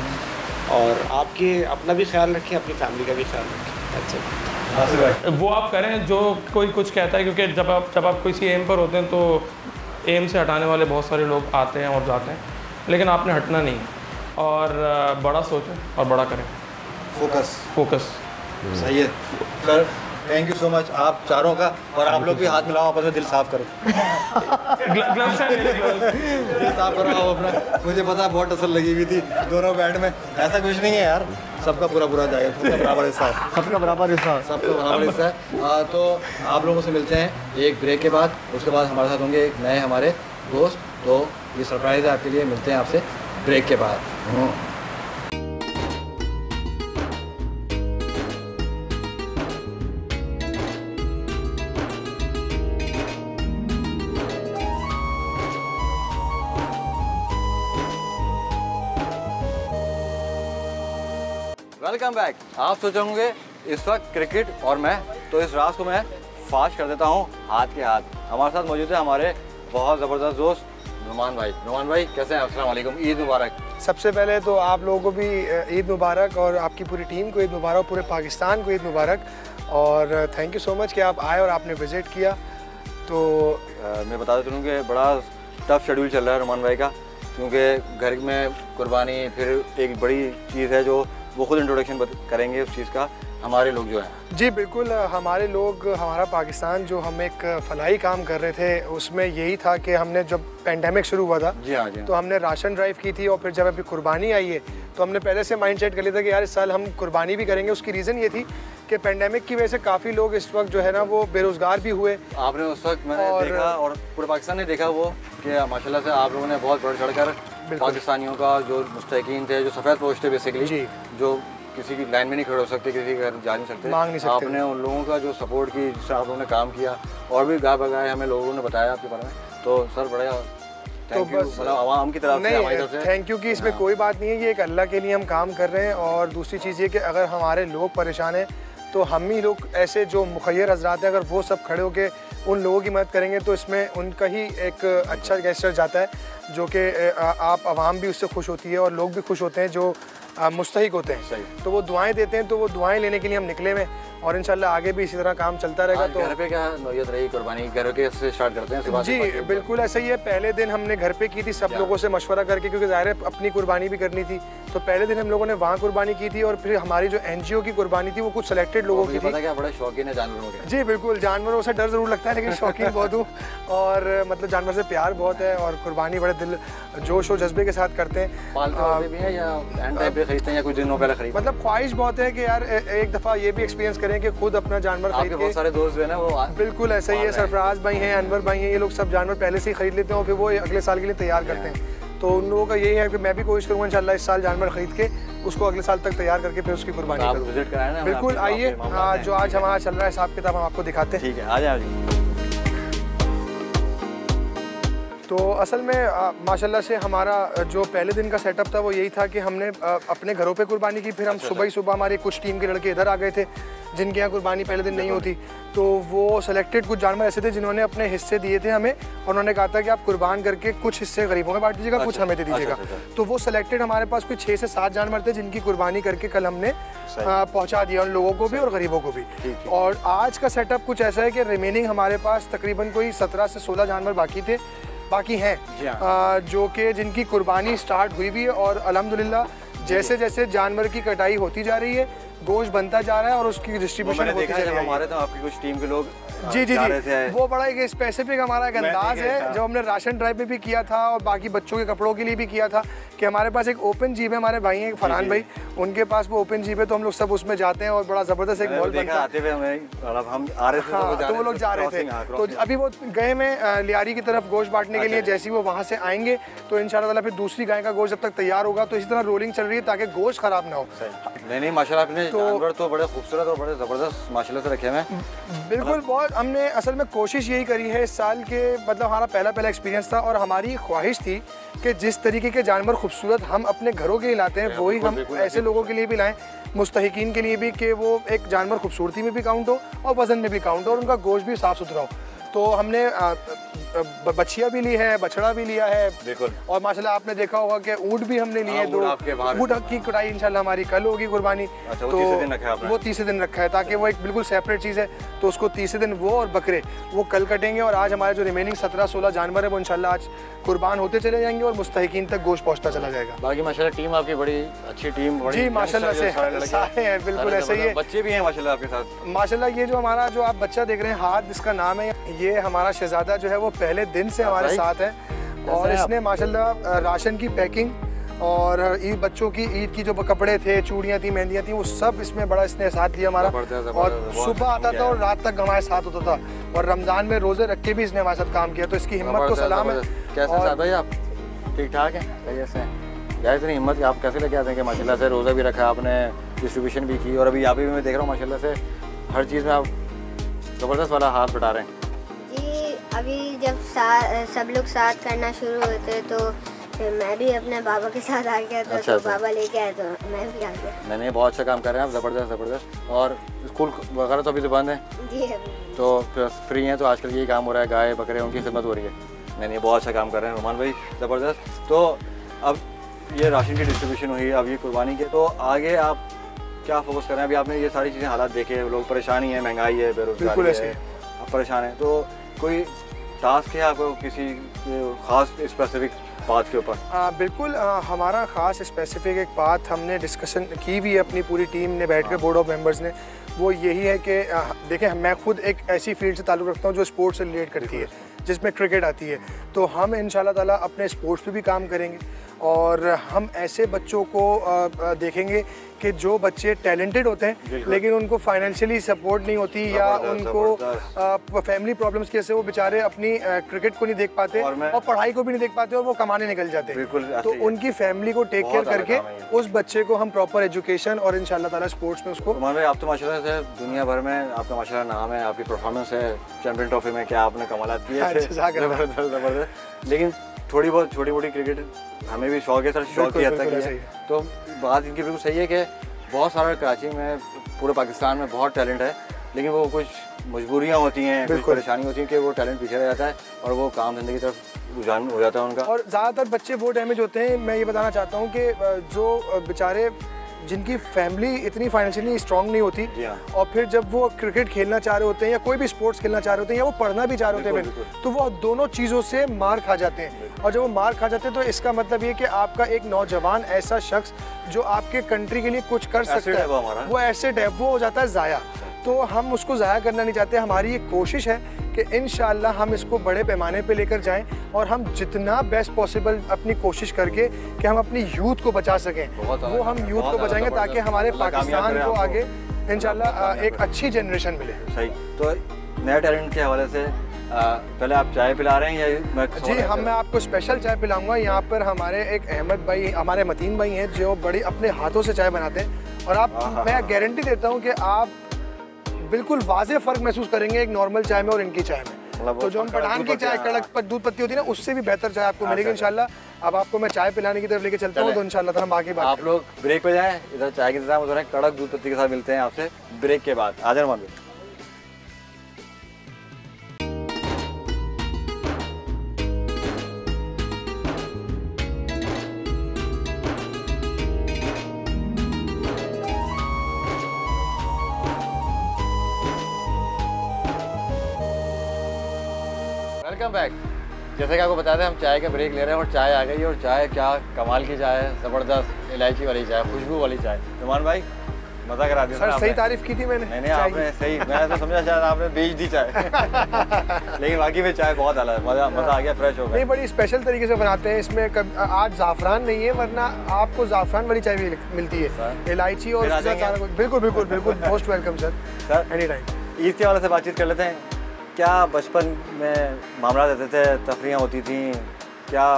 और आपके अपना भी ख्याल रखें, अपनी फैमिली का भी ख्याल रखें। अच्छा, वो आप करें जो कोई कुछ कहता है, क्योंकि जब आप किसी एम पर होते हैं तो एम से हटाने वाले बहुत सारे लोग आते हैं और जाते हैं, लेकिन आपने हटना नहीं है और बड़ा सोचें और बड़ा करें, फोकस। सही है sir, thank you so much आप चारों का, और आप लोग भी हाथ मिलाओ आपस में, दिल साफ करो। ग्लव्स हैं मेरे ग्लव्स। दिल साफ करो आप अपना, मुझे पता है बहुत असल लगी हुई थी दोनों बैठ में, ऐसा कुछ नहीं है यार, सबका पूरा जाएगा, सबका बराबर हिस्सा है, सबका बराबर हिस्सा है। तो आप लोगों से मिलते हैं एक ब्रेक के बाद, उसके बाद हमारे साथ होंगे एक नए हमारे दोस्त, तो ये सरप्राइज़ है आपके लिए, मिलते हैं आपसे ब्रेक के बाद। Welcome back. आप सोच रहे होंगे इस वक्त क्रिकेट और मैं, तो इस रात को मैं फास्ट कर देता हूँ हाथ के हाथ। हमारे साथ मौजूद है हमारे बहुत ज़बरदस्त दोस्त नुमान भाई। नुमान भाई कैसे हैं? अस्सलाम वालेकुम, ईद मुबारक। सबसे पहले तो आप लोगों को भी ईद मुबारक और आपकी पूरी टीम को ईद मुबारक, पूरे पाकिस्तान को ईद मुबारक, और थैंक यू सो मच कि आप आए और आपने विज़िट किया। तो मैं बता देता हूँ कि बड़ा टफ शेड्यूल चल रहा है नुमान भाई का, क्योंकि घर में कुर्बानी, फिर एक बड़ी चीज़ है जो वो खुद इंट्रोडक्शन करेंगे उस चीज़ का, हमारे लोग जो हैं। जी बिल्कुल, हमारे लोग, हमारा पाकिस्तान जो हम एक फलाही काम कर रहे थे, उसमें यही था कि हमने जब पेंडेमिक शुरू हुआ था, जी हाँ, तो हमने राशन ड्राइव की थी, और फिर जब अभी कुर्बानी आई है तो हमने पहले से माइंड सेट कर लिया था कि यार इस साल हम कुर्बानी भी करेंगे। उसकी रीज़न ये थी कि पेंडेमिक की वजह से काफ़ी लोग इस वक्त जो है ना वो बेरोज़गार भी हुए। आपने उस वक्त मैंने देखा और पूरे पाकिस्तान ने देखा वो कि माशाल्लाह से आप लोगों ने बहुत बढ़ चढ़कर पाकिस्तानियों का, जो मुस्तहिकीन थे, जो सफ़ेद पोस्ट थे बेसिकली, जो किसी की लाइन में नहीं खड़े हो सकते, किसी के घर जा नहीं सकते, मांग नहीं सकते, आपने उन लोगों का जो सपोर्ट की, जिससे आप लोगों ने काम किया, और भी गा बगाए हमें लोगों ने बताया आपके बारे में, तो सर बड़ा थैंक यू, मतलब आवाम की तरफ से, हमारी तरफ से थैंक यू कि इसमें कोई बात नहीं है, ये एक अल्लाह के लिए हम काम कर रहे हैं। और दूसरी चीज़ ये कि अगर हमारे लोग परेशान हैं तो हम ही लोग ऐसे जो मुखैर हजरात हैं, अगर वो सब खड़े होकर उन लोगों की मदद करेंगे तो इसमें उनका ही एक अच्छा गेस्चर जाता है, जो कि आप आवाम भी उससे खुश होती है और लोग भी खुश होते हैं जो मुस्तहिक होते हैं। तो वो दुआएं देते हैं, तो वो दुआएं लेने के लिए हम निकले हुए, और इंशाल्लाह आगे भी इसी तरह काम चलता रहेगा। तो घर पे क्या नौयत रही कुर्बानी? घर के से स्टार्ट करते हैं जी बिल्कुल ऐसा ही है। पहले दिन हमने घर पे की थी सब लोगों से मशवरा करके, क्योंकि ज़ाहिर है अपनी कुर्बानी भी करनी थी, तो पहले दिन हम लोगों ने वहाँ कुर्बानी की थी, और फिर हमारी जो NGO की कुर्बानी थी वो कुछ सेलेक्टेड लोगों की थी। क्या बड़ा शौकीन है जानवरों के? जी बिल्कुल, जानवरों से डर ज़रूर लगता है लेकिन शौकीन बहुत हूँ, और मतलब जानवर से प्यार बहुत है, और कुर्बानी बड़े दिल जोश और जज्बे के साथ करते हैं। पालते भी हैं या एंड टाइम पे खरीदते हैं या कुछ दिनों पहले खरीदते हैं? मतलब ख्वाहिश बहुत है कि यार एक दफ़ा ये भी एक्सपीरियंस करें कि खुद अपना जानवर खरीद के। बहुत सारे दोस्त जो है ना वो बिल्कुल ऐसा ही है, सरफराज भाई हैं, अनवर भाई हैं, ये लोग सब जानवर पहले से ही खरीद लेते हैं और फिर वो अगले साल के लिए तैयार करते हैं। तो उन लोगों का यही है कि मैं भी कोशिश करूँगा इंशाल्लाह इस साल जानवर खरीद के उसको अगले साल तक तैयार करके फिर उसकी कुर्बानी आप विजिट कराएं ना। बिल्कुल आइए, जो आज हमारा चल रहा है हिसाब किताब हम आपको दिखाते हैं। ठीक है, आ जाए। तो असल में माशाल्लाह से हमारा जो पहले दिन का सेटअप था वो यही था कि हमने अपने घरों पे कुर्बानी की, फिर हम सुबह ही सुबह हमारे कुछ टीम के लड़के इधर आ गए थे जिनके यहाँ कुर्बानी पहले दिन नहीं होती, तो वो सेलेक्टेड कुछ जानवर ऐसे थे जिन्होंने अपने हिस्से दिए थे हमें, और उन्होंने कहा था कि आप कुर्बान करके कुछ हिस्से गरीबों में बांट दीजिएगा, कुछ हमें दे दीजिएगा। तो वो सेलेक्टेड हमारे पास कोई 6 से 7 जानवर थे जिनकी कुर्बानी करके कल हमने पहुँचा दिया उन लोगों को भी और गरीबों को भी। और आज का सेटअप कुछ ऐसा है कि रिमेनिंग हमारे पास तकरीबन कोई 17 से 16 जानवर बाकी हैं जो कि जिनकी कुर्बानी स्टार्ट हुई हुई है, और अल्हम्दुलिल्लाह जैसे जैसे जानवर की कटाई होती जा रही है गोश्त बनता जा रहा है और उसकी डिस्ट्रीब्यूशन होती जा रही है। हमारे तो आपकी कुछ टीम के लोग जी, वो बड़ा एक स्पेसिफिक हमारा एक अंदाज है जो हमने राशन ड्राइव में भी किया था और बाकी बच्चों के कपड़ों के लिए भी किया था कि हमारे पास एक ओपन जीप है, हमारे भाई हैं फरहान भाई, उनके पास वो ओपन जीप है, तो हम लोग सब उसमें जाते हैं और बड़ा ज़बरदस्त एक मॉल बनता है। हम आ रहे थे तो वो लोग जा रहे थे, तो अभी वो गए में लियारी की तरफ गोश्त बांटने के लिए, जैसे ही वो वहाँ से आएंगे तो इंशाल्लाह ताला फिर दूसरी गाय का गोश्त जब तक तैयार होगा तो इसी तरह रोलिंग चल रही है ताकि गोश्त खराब ना हो। नहीं माशाल्लाह आपने जानवर तो बड़े खूबसूरत और बड़े ज़बरदस्त माशाल्लाह से रखे हुए हैं। बिल्कुल, बहुत हमने असल में कोशिश यही करी है इस साल के, मतलब हमारा पहला एक्सपीरियंस था और हमारी ख्वाहिश थी कि जिस तरीके के जानवर खूबसूरत हम अपने घरों के लिए लाते हैं वही हम ऐसे लोगों के लिए भी लाएं, मुस्तहिकीन के लिए भी, कि वो एक जानवर खूबसूरती में भी काउंट हो और वज़न में भी काउंट हो और उनका गोश्त भी साफ़ सुथरा हो। तो हमने बछिया भी ली है, बछड़ा भी लिया है, बिल्कुल, और माशाल्लाह आपने देखा होगा कि ऊँट भी हमने लिए, दो ऊँट की कटाई इंशाल्लाह हमारी कल होगी कुर्बानी। अच्छा, तो वो तीसरे दिन रखा है ताकि वो एक बिल्कुल सेपरेट चीज़ है, तो उसको तीसरे दिन वो और बकरे वो कल कटेंगे और आज हमारे जो रिमेनिंग 17-16 जानवर है वो इंशाल्लाह आज कुर्बान होते चले जाएंगे और मुस्तहिकीन तक गोश्त पहुँचता चला जाएगा। बाकी माशाल्लाह टीम आपकी बड़ी अच्छी टीम, जी माशाल्लाह से सारे हैं, बिल्कुल ऐसे ही है, बच्चे भी हैं माशाल्लाह आपके साथ। माशाल्लाह ये जो हमारा जो आप बच्चा देख रहे हैं हाथ, इसका नाम है, ये हमारा शहजादा जो है वो पहले दिन से हमारे साथ है और इसने माशाल्लाह राशन की पैकिंग और ईद बच्चों की ईद की जो कपड़े थे, चूड़ियाँ थी, मेहंदियाँ थी, वो सब इसमें बड़ा इसने साथ दिया हमारा, और सुबह आता था और रात तक हमारे साथ होता था और रमज़ान में रोज़े रख के भी इसने हमारे साथ काम किया, तो इसकी हिम्मत को सलाम है। कैसे साथ भाई आप ठीक ठाक हैं? कैसे हैं यार, इतनी हिम्मत आप कैसे लेके आते हैं कि माशाल्लाह से रोज़ा भी रखा आपने, डिस्ट्रीब्यूशन भी की और अभी यहाँ पे भी मैं देख रहा हूँ माशाल्लाह से हर चीज़ में आप ज़बरदस्त वाला हाथ बटा रहे हैं। अभी जब सब लोग साथ करना शुरू होते तो फिर मैं भी अपने बाबा के साथ आ गया था। अच्छा, तो बाबा लेके आए तो मैं भी आ गया। नहीं बहुत अच्छा काम कर रहे हैं आप, ज़बरदस्त। और स्कूल वगैरह तो अभी तो बंद है जी, अभी तो फ्री हैं, तो आजकल यही काम हो रहा है, गाय बकरे उनकी खिदमत हो रही है। नहीं बहुत अच्छा काम कर रहे हैं रुमान भाई, ज़बरदस्त। तो अब ये राशन की डिस्ट्रीब्यूशन हुई, अब ये कुर्बानी के, तो आगे आप क्या फोकस कर रहे हैं? अभी आपने ये सारी चीज़ें हालात देखे, लोग परेशानी है, महंगाई है, बेरोजगारी है, आप परेशान हैं, तो कोई टास्क है आपको किसी ख़ास स्पेसिफिक बात के ऊपर? बिल्कुल, हमारा ख़ास स्पेसिफिक एक बात हमने डिस्कशन की भी है अपनी पूरी टीम ने बैठ कर, बोर्ड ऑफ मेंबर्स ने, वो यही है कि देखें मैं खुद एक ऐसी फील्ड से ताल्लुक़ रखता हूँ जो स्पोर्ट्स से रिलेट करती है, जिसमें क्रिकेट आती है, तो हम इंशाल्लाह ताला अपने स्पोर्ट्स पे भी काम करेंगे और हम ऐसे बच्चों को देखेंगे कि जो बच्चे टैलेंटेड होते हैं लेकिन उनको फाइनेंशियली सपोर्ट नहीं होती या उनको फैमिली प्रॉब्लम्स की वजह से वो बेचारे अपनी क्रिकेट को नहीं देख पाते और पढ़ाई को भी नहीं देख पाते और वो कमाने निकल जाते हैं, तो उनकी फैमिली को टेक केयर करके उस बच्चे को हम प्रॉपर एजुकेशन और इंशाल्लाह ताला स्पोर्ट्स में उसको। भाई आप तो माशाल्लाह से दुनिया भर में आपका माशाल्लाह नाम है, आपकी परफॉर्मेंस है चैंपियन ट्रॉफी में, क्या आपने कमालात किए थे, ज़बरदस्त। लेकिन थोड़ी बहुत छोटी मोटी क्रिकेट हमें भी शौक है सर, शौक की हद तक है, तो बात इनकी बिल्कुल सही है कि बहुत सारा कराची में, पूरे पाकिस्तान में बहुत टैलेंट है, लेकिन वो कुछ मजबूरियाँ होती हैं, कुछ परेशानी होती है कि वो टैलेंट पीछे रह जाता है और वो काम धंधे की तरफ रुझान हो जाता है उनका, और ज़्यादातर बच्चे वो डैमेज होते हैं। मैं ये बताना चाहता हूँ कि जो बेचारे जिनकी फैमिली इतनी फाइनेंशियली स्ट्रांग नहीं होती और फिर जब वो क्रिकेट खेलना चाह रहे होते हैं या कोई भी स्पोर्ट्स खेलना चाह रहे होते हैं या वो पढ़ना भी चाह रहे होते हैं, तो वो दोनों चीज़ों से मार खा जाते हैं, और जब वो मार खा जाते हैं तो इसका मतलब ये कि आपका एक नौजवान ऐसा शख्स जो आपके कंट्री के लिए कुछ कर सकता है, वो एसेट है, वो हो जाता है ज़ाया। तो हम उसको ज़ाया करना नहीं चाहते। हमारी ये कोशिश है कि इंशाल्लाह हम इसको बड़े पैमाने पे लेकर जाएं और हम जितना बेस्ट पॉसिबल अपनी कोशिश करके कि हम अपनी यूथ को बचा सकें, वो हम यूथ को बचाएंगे ताकि हमारे पाकिस्तान को आगे इंशाल्लाह एक अच्छी जनरेशन मिले। सही। तो नए टैलेंट के हवाले से पहले आप चाय पिला रहे हैं या जी मैं आपको स्पेशल चाय पिलाऊंगा। यहाँ पर हमारे एक अहमद भाई, हमारे मतीन भाई हैं जो बड़ी अपने हाथों से चाय बनाते हैं, और आप मैं गारंटी देता हूँ कि आप बिल्कुल वाज़े फ़र्क महसूस करेंगे एक नॉर्मल चाय में और इनकी चाय में। तो जो हम पठान की चाय कड़क दूध पत्ती होती है ना, उससे भी बेहतर चाय आपको मिलेगी इंशाल्लाह। अब आपको मैं चाय पिलाने की तरफ लेके चलता हूँ, तो इंशाल्लाह हम आगे बात। आप लोग ब्रेक पे जाएं, इधर चाय के इंतजाम हो रहे हैं, कड़क दूध पत्ती के साथ मिलते हैं आपसे ब्रेक के बाद। आ जाए वेलकम बैक। जैसे कि आपको बता दें हम चाय का ब्रेक ले रहे हैं और चाय आ गई, और चाय क्या कमाल की चाय है, ज़बरदस्त इलायची वाली चाय, खुशबू वाली चाय। रुमान भाई मज़ा करा दिया सर। सही तारीफ की थी मैंने? नहीं आपने सही, मैं तो समझा शायद आपने बेच दी चाय लेकिन बाकी में चाय बहुत अलग, मज़ा आ गया, फ्रेश हो गया। नहीं, बड़ी स्पेशल तरीके से बनाते हैं इसमें। आज ज़ाफ़रान नहीं है, वरना आपको ज़ाफ़रान वाली चाय भी मिलती है, इलायची और उसके साथ सारा कुछ। बिल्कुल बिल्कुल बिल्कुल, most welcome sir, any time. Eid के वाले से बातचीत कर लेते हैं। क्या बचपन में मामला रहते थे, तफरीयाँ होती थी, क्या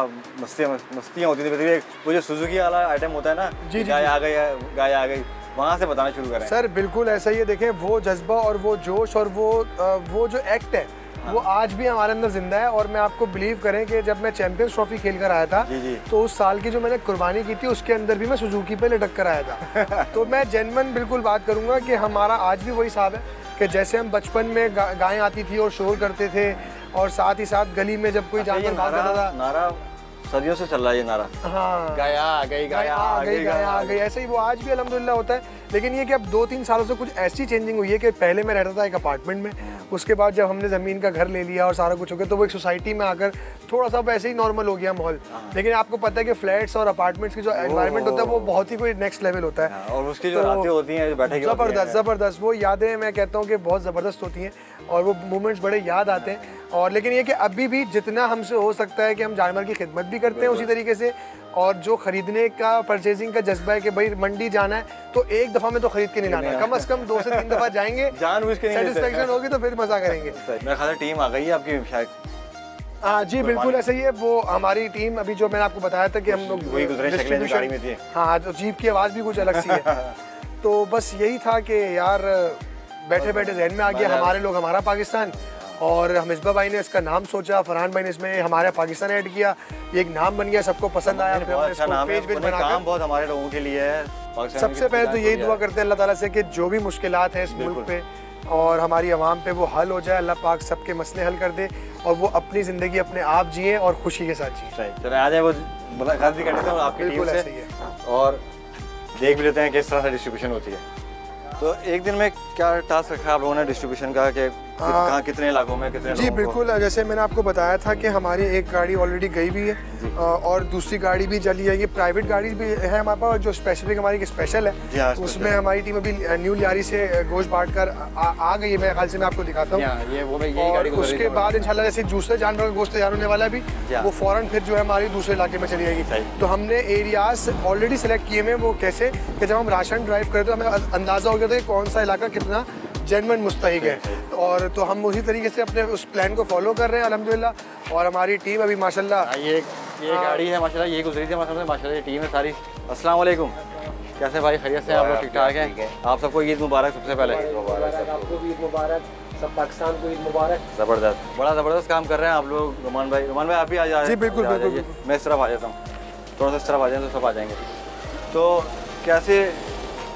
मस्तियाँ होती थी? वो जो सुजुकी वाला आइटम होता है ना, जी, गाय आ गई, वहाँ से बताना शुरू करें। सर बिल्कुल ऐसा ही है। देखें, वो जज्बा और वो जोश और वो जो एक्ट है, वो आज भी हमारे अंदर जिंदा है। और मैं आपको बिलीव करें कि जब मैं चैंपियंस ट्रॉफी खेल कर आया था, तो उस साल की जो मैंने कुर्बानी की थी, उसके अंदर भी मैं सुजुकी पे लटक कर आया था। तो मैं जेन्युइन बिल्कुल बात करूँगा कि हमारा आज भी वही हिसाब है कि जैसे हम बचपन में गायें आती थी और शोर करते थे, और साथ ही साथ गली में जब कोई जानवर भाग जाता था, नारा सदियों से चल रहा है ये नारा। हाँ, गाया आ गई, ऐसे ही वो आज भी अल्हम्दुलिल्लाह होता है। लेकिन ये कि अब 2-3 सालों से कुछ ऐसी चेंजिंग हुई है कि पहले मैं रहता था एक अपार्टमेंट में, उसके बाद जब हमने ज़मीन का घर ले लिया और सारा कुछ हो गया, तो वो एक सोसाइटी में आकर थोड़ा सा वैसे ही नॉर्मल हो गया माहौल। लेकिन आपको पता है कि फ्लैट्स और अपार्टमेंट्स की जो एनवायरनमेंट होता है, वो बहुत ही कोई नेक्स्ट लेवल होता है। और उसकी जो रातें होती हैं, ज़बरदस्त वो यादें मैं कहता हूँ कि बहुत ज़बरदस्त होती हैं, और वो मोमेंट्स बड़े याद आते हैं। और लेकिन ये कि अभी भी जितना हमसे हो सकता है कि हम जानवर की खिदमत भी करते हैं उसी तरीके से, और जो खरीदने का, परचेजिंग का जज्बा है कि भाई मंडी जाना है तो एक दफ़ा में तो खरीद के नहीं लाना, कम से कम 2 से 3 दफ़ा जाएंगे, सेटिस्फेक्शन होगी तो फिर मज़ा करेंगे। मेरा ख्याल है टीम आ गई है आपकी शायद। हाँ जी बिल्कुल ऐसा ही है। वो हमारी टीम अभी जो मैंने आपको बताया था कि हम लोग वही गाड़ी में थी। हाँ, तो जीप की आवाज़ भी कुछ अलग सी है। तो बस यही था कि यार बैठे बैठे जहन में आ गया हमारे लोग हमारा पाकिस्तान, और मिसबा भाई ने इसका नाम सोचा, फरहान भाई ने इसमें हमारा पाकिस्तान ऐड किया, ये एक नाम बन गया, सबको पसंद आया। फिर हमने इसको पेज बनाकर काम बहुत हमारे लोगों के लिए है। सबसे पहले तो यही दुआ करते हैं अल्लाह ताला से कि जो भी मुश्किलात हैं इस मुल्क पे और हमारी आवाम पे, वो हल हो जाए। अल्लाह पाक सबके मसले हल कर दे और वो अपनी ज़िंदगी अपने आप जिए और खुशी के साथ जिए। चले आ जाए, वो मुलाकात भी कर लेते हैं आपकी टीम से और देख भी लेते हैं किस तरह से डिस्ट्रीब्यूशन होती है। तो एक दिन में क्या टास्क रखा आप लोगों ने डिस्ट्रीब्यूशन का, कि कहाँ कितने इलाकों में कितने? जी बिल्कुल, जैसे मैंने आपको बताया था कि हमारी एक गाड़ी ऑलरेडी गई भी है और दूसरी गाड़ी भी चली है। ये प्राइवेट गाड़ी भी है हमारे पास, जो स्पेसिफिक हमारी स्पेशल है, उसमें हमारी म अभी न्यू लियारी से गोश्त बांट कर आ गई है। मेरे ख्याल से मैं आपको दिखाता हूँ। और उसके बाद इंशाल्लाह जैसे दूसरे जानवर का गोश्त तैयार होने वाला भी, वो फ़ौरन फिर जो है हमारी दूसरे इलाके में चली जाएगी। तो हमने एरियाज ऑलरेडी सेलेक्ट किए हैं। वो कैसे कि जब हम राशन ड्राइव करते तो हमें अंदाज़ा हो गया था कि कौन सा इलाका कितना जेन्युइन मुस्तहिक है, और तो हम उसी तरीके से अपने उस प्लान को फॉलो कर रहे हैं अल्हम्दुलिल्लाह। और हमारी टीम अभी माशाल्लाह, ये गाड़ी है माशाल्लाह, ये गुजरी थी माशाल्लाह, ये टीम है सारी। अस्सलाम वालेकुम, कैसे भाई, खैरियत से? आप लोग ठीक ठाक हैं? आप सबको ईद मुबारक। सबसे पहले आपको भी ईद मुबारक, सब पाकिस्तान को ईद मुबारक। ज़बरदस्त, बड़ा ज़बरदस्त काम कर रहे हैं आप लोग। रुमान भाई आप भी आ जाए। जी बिल्कुल बिल्कुल, मैं इस तरफ आ जाता हूँ, थोड़ा सा इस तरफ आ जाए तो सब आ जाएंगे। तो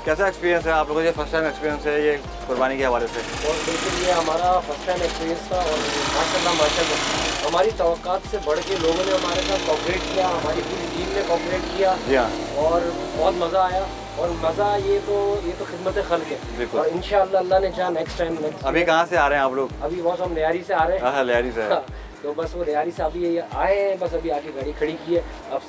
कैसा एक्सपीरियंस है आप लोगों का? ये फर्स्ट टाइम एक्सपीरियंस है ये कुर्बानी के हवाले से? और बिल्कुल ये हमारा फर्स्ट टाइम एक्सपीरियंस था, और माशाल्लाह हमारी तवक्कात से बढ़ के लोगों ने हमारे साथ कोऑपरेट किया, हमारी पूरी टीम ने कोऑपरेट किया। जी हाँ, और बहुत मज़ा आया। और मज़ा ये तो खिदमत खल्क है, और इंशाअल्लाह अल्लाह ने चाहा नेक्स्ट टाइम। अभी कहाँ से आ रहे हैं आप लोग? अभी बस हम लियारी से आ रहे हैं। हाँ, लियारी से। तो बस वो लियारी से अभी आए हैं, बस अभी आके गाड़ी खड़ी की है, अब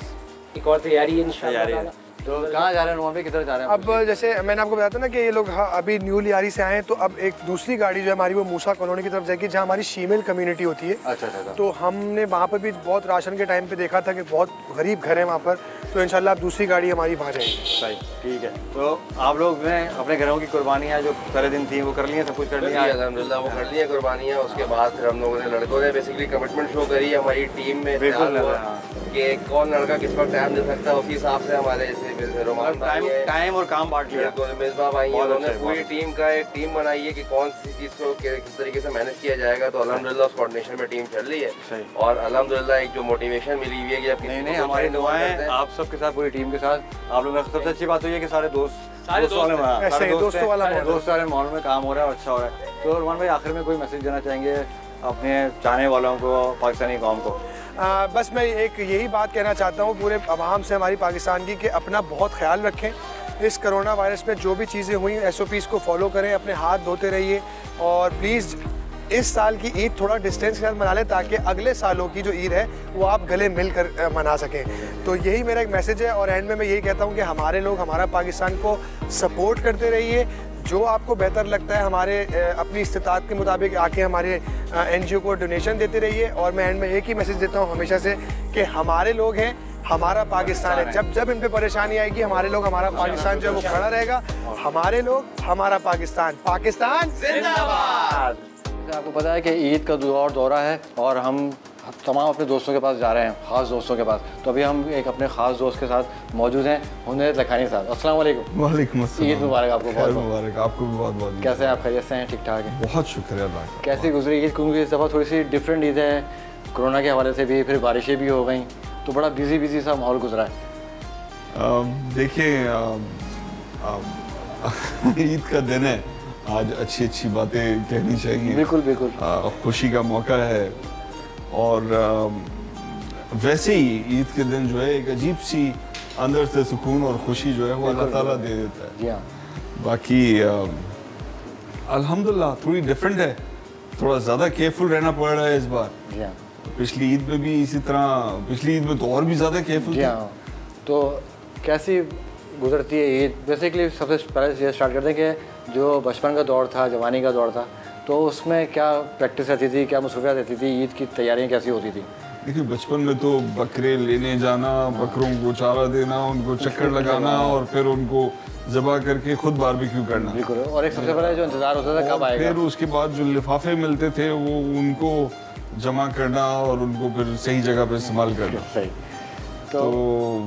एक और तैयारी है इंशाअल्लाह। तो कहाँ जा रहे हैं वहाँ, किधर जा रहे हैं? अब जैसे मैंने आपको बताया था ना कि ये लोग अभी न्यू लियारी से आए हैं, तो अब एक दूसरी गाड़ी जो है हमारी, वो मूसा कॉलोनी की तरफ जाएगी, जहाँ हमारी शीमेल कम्युनिटी होती है। अच्छा। तो हमने वहाँ पर भी बहुत राशन के टाइम पे देखा था कि बहुत गरीब घर है वहाँ पर, तो इंशाल्लाह अब दूसरी गाड़ी हमारी वहाँ जाएगी। सही, ठीक है। तो आप लोग ने अपने घरों की कुर्बानियाँ जो पहले दिन थी वो कर ली हैं, सब कुछ कर लिया अल्हम्दुलिल्लाह, वो कर ली है कुर्बानियाँ। उसके बाद फिर हम लोगों ने, लड़कों ने बेसिकली कमिटमेंट शो करी है हमारी टीम में कि कौन लड़का किस वक्त टाइम दे सकता है, उसी हिसाब से हमारे जैसे रोमान टाइम और काम बांट लिया। तो मिसबा भाई हैं, उन्होंने पूरी टीम का एक टीम बनाई है कि कौन सी चीज़ को किस तरीके से मैनेज किया जाएगा। तो अल्हम्दुलिल्लाह उस कोऑर्डिनेशन में टीम चल रही है, और अल्हम्दुलिल्लाह एक जो मोटिवेशन मिली हुई है कि अब नहीं हमारी दुआएं आप सबके साथ, पूरी टीम के साथ। आप लोगों में सबसे अच्छी बात हुई है कि सारे दोस्तों वाले माहौल में काम हो रहा है और अच्छा हो रहा है। तो रुमान भाई आखिर में कोई मैसेज देना चाहेंगे अपने चाहने वालों को, पाकिस्तानी कौम को? बस मैं एक यही बात कहना चाहता हूँ पूरे अवाम से हमारी पाकिस्तान की, कि अपना बहुत ख्याल रखें। इस कोरोना वायरस में जो भी चीज़ें हुई SOPs को फॉलो करें, अपने हाथ धोते रहिए, और प्लीज़ इस साल की ईद थोड़ा डिस्टेंस के साथ मना लें ताकि अगले सालों की जो ईद है वो आप गले मिलकर मना सकें। तो यही मेरा एक मैसेज है और एंड में मैं यही कहता हूँ कि हमारे लोग हमारा पाकिस्तान को सपोर्ट करते रहिए। जो आपको बेहतर लगता है हमारे अपनी इस्तिताअत के मुताबिक आके हमारे NGO को डोनेशन देते रहिए। और मैं एंड में एक ही मैसेज देता हूँ हमेशा से कि हमारे लोग हैं, हमारा पाकिस्तान है। जब जब इन पे परेशानी आएगी हमारे लोग हमारा पाकिस्तान जो है वो खड़ा रहेगा। हमारे लोग हमारा पाकिस्तान, पाकिस्तान जिंदाबाद। आपको पता है कि ईद का और दौरा है और हम तमाम अपने दोस्तों के पास जा रहे हैं, ख़ास दोस्तों के पास। तो अभी हम एक अपने ख़ास दोस्त के साथ मौजूद हैं, हुनैर लखानी साहब। अस्सलाम वालेकुम। वालेकुम अस्सलाम। ईद मुबारक आपको। बहुत मुबारक आपको भी बहुत बहुत। कैसे हैं आप? खैरियत से हैं? ठीक ठाक है? बहुत शुक्रिया अल्लाह का। कैसी गुजरी ईद? क्योंकि इस दफ़ा थोड़ी सी डिफरेंट ईद है, कोरोना के हवाले से भी, फिर बारिशें भी हो गई, तो बड़ा बिजी सा माहौल गुजरा है। देखिए ईद का दिन है, आज अच्छी बातें कहनी चाहिए। बिल्कुल बिल्कुल। खुशी का मौका है और वैसे ही ईद के दिन जो है एक अजीब सी अंदर से सुकून और खुशी जो है वो अल्लाह ताला दे देता है। जी हाँ। बाकी अल्हम्दुलिल्लाह थोड़ी डिफरेंट है, थोड़ा ज़्यादा केयरफुल रहना पड़ रहा है इस बार। जी हाँ। पिछली ईद में भी इसी तरह, पिछली ईद में तो और भी ज़्यादा केयरफुल। जी हाँ। तो कैसी गुजरती है ईद? बेसिकली सबसे पहले ये स्टार्ट करते हैं कि जो बचपन का दौर था, जवानी का दौर था, तो उसमें क्या प्रैक्टिस रहती थी, क्या मसरूफियात रहती थी, ईद की तैयारियाँ कैसी होती थी? देखिए बचपन में तो बकरे लेने जाना, बकरों को चारा देना, उनको चक्कर लगाना और फिर उनको ज़बह करके खुद बारबेक्यू करना। बिल्कुल। और एक सबसे पहले जो इंतज़ार होता था कब आएगा। फिर उसके बाद जो लिफाफे मिलते थे वो उनको जमा करना और उनको फिर सही जगह पर इस्तेमाल करना। सही। तो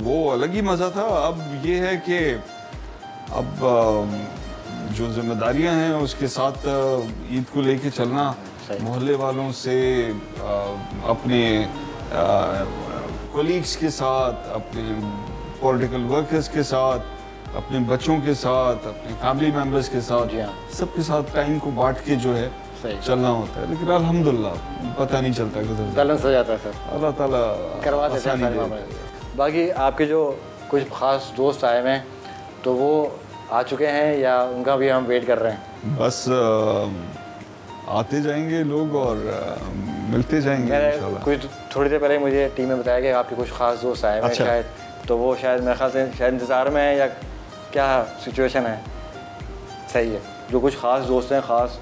वो अलग ही मज़ा था। अब ये है कि अब जो जिम्मेदारियां हैं उसके साथ ईद को लेके चलना, मोहल्ले वालों से, अपने कोलीग्स के साथ, अपने पॉलिटिकल वर्कर्स के साथ, अपने बच्चों के साथ, अपने फैमिली मेम्बर्स के साथ, सबके साथ टाइम को बांट के जो है चलना होता है। लेकिन अल्हम्दुलिल्लाह पता नहीं चलता किधर बैलेंस हो जाता है सर। अल्लाह ताला करवा देता है। बाकी आपके जो कुछ खास दोस्त आए हुए हैं तो वो आ चुके हैं या उनका भी हम वेट कर रहे हैं? बस आते जाएंगे लोग और मिलते जाएंगे इंशाल्लाह। कुछ थोड़ी देर पहले मुझे टीम में बताया कि आपके कुछ खास दोस्त आए हैं शायद, तो वो शायद मेरे ख्याल से शायद इंतज़ार में है या क्या सिचुएशन है? सही है। जो कुछ खास दोस्त हैं, खास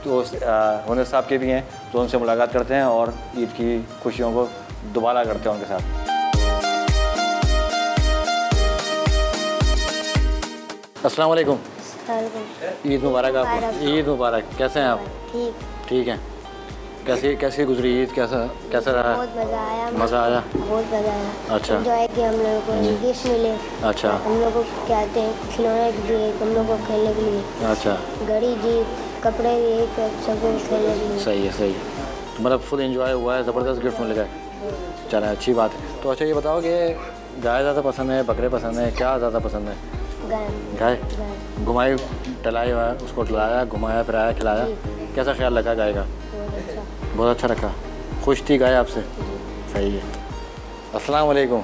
दोस्त हुनैर साहब के भी हैं, तो उनसे मुलाकात करते हैं और ईद की खुशियों को दोबारा करते हैं उनके साथ। अस्सलाम वालेकुम। ईद मुबारक आपको। ईद मुबारक। कैसे हैं आप? ठीक हैं। कैसी गुजरी ईद? कैसा रहा? बहुत मज़ा आया। मज़ा आया? बहुत मज़ा आया। अच्छा। एंजॉय किया हम लोगों को, गिफ्ट मिले। अच्छा। हम लोग को क्या कहते हैं, खिलौने दिए हम लोग को खेलने के लिए। अच्छा। घड़ी दी, कपड़े दिए सबको खेलने के लिए। सही है सही है। तो मतलब फुल एंजॉय हुआ है, ज़बरदस्त गिफ्ट मिल गए। चला अच्छी बात है। तो अच्छा ये बताओ कि गाय ज़्यादा पसंद है, बकरे पसंद है, क्या ज़्यादा पसंद है? गाय। घुमाई टलाई हुआ है, उसको टलाया, घुमाया, फिराया, खिलाया, कैसा ख्याल लगा गाय का? बहुत अच्छा रखा। खुश थी गाय आपसे? सही है। अस्सलाम वालेकुम।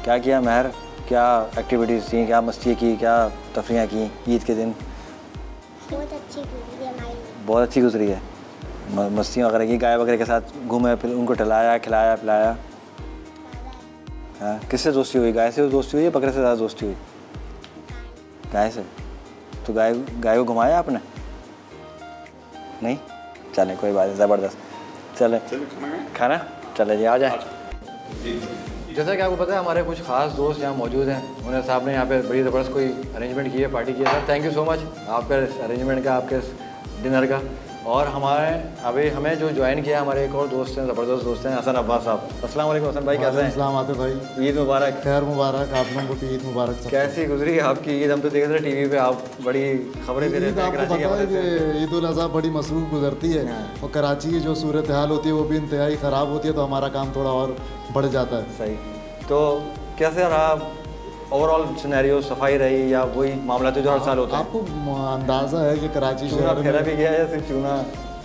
क्या किया महर? क्या एक्टिविटीज़ थी, क्या मस्ती की, क्या तफरीयाँ की ईद के दिन? बहुत अच्छी गुजरी हमारी। बहुत अच्छी गुजरी है। मस्तियाँ वगैरह की, गाय वगैरह के साथ घूमे, फिर उनको टलाया, खिलाया, पिलाया। हाँ, किससे दोस्ती हुई? गाय से दोस्ती हुई या बकरे से ज़्यादा दोस्ती हुई? गाय से। तो गाय को घुमाया आपने? नहीं? चले कोई बात नहीं, ज़बरदस्त। चले खाना? चले जी, आ जाए। जैसा कि आपको पता है हमारे कुछ खास दोस्त यहाँ मौजूद हैं। हुनैर साहब ने यहाँ पे बड़ी ज़बरदस्त कोई अरेंजमेंट की है, पार्टी की है। Sir thank you so much आपके अरेंजमेंट का, आपके डिनर का। और हमारे अभी हमें जो ज्वाइन किया हमारे एक और दोस्त हैं, ज़बरदस्त दोस्त हैं, हसन अब्बास साहब। अस्सलाम वालेकुम हसन भाई, कैसे हैं? अस्सलाम आते भाई। ईद मुबारक। खैर मुबारक आप लोगों को, ईद मुबारक। कैसी गुजरी आपकी ईद? हम तो देख रहे थे टीवी पे, आप बड़ी खबरें दे रहे थे कराची के हवाले से। ईद उल अज़हा बड़ी मसरूफ़ गुजरती है और कराची की जो सूरत हाल होती है वो भी इंतहाई ख़राब होती है, तो हमारा काम थोड़ा और बढ़ जाता है। सही। तो कैसे रहा ओवरऑल सिनेरियो? सफाई रही या वही मामला तो जो हर साल होता है? आपको अंदाज़ा है कि कराची चूना फेरा भी गया या सिर्फ चूना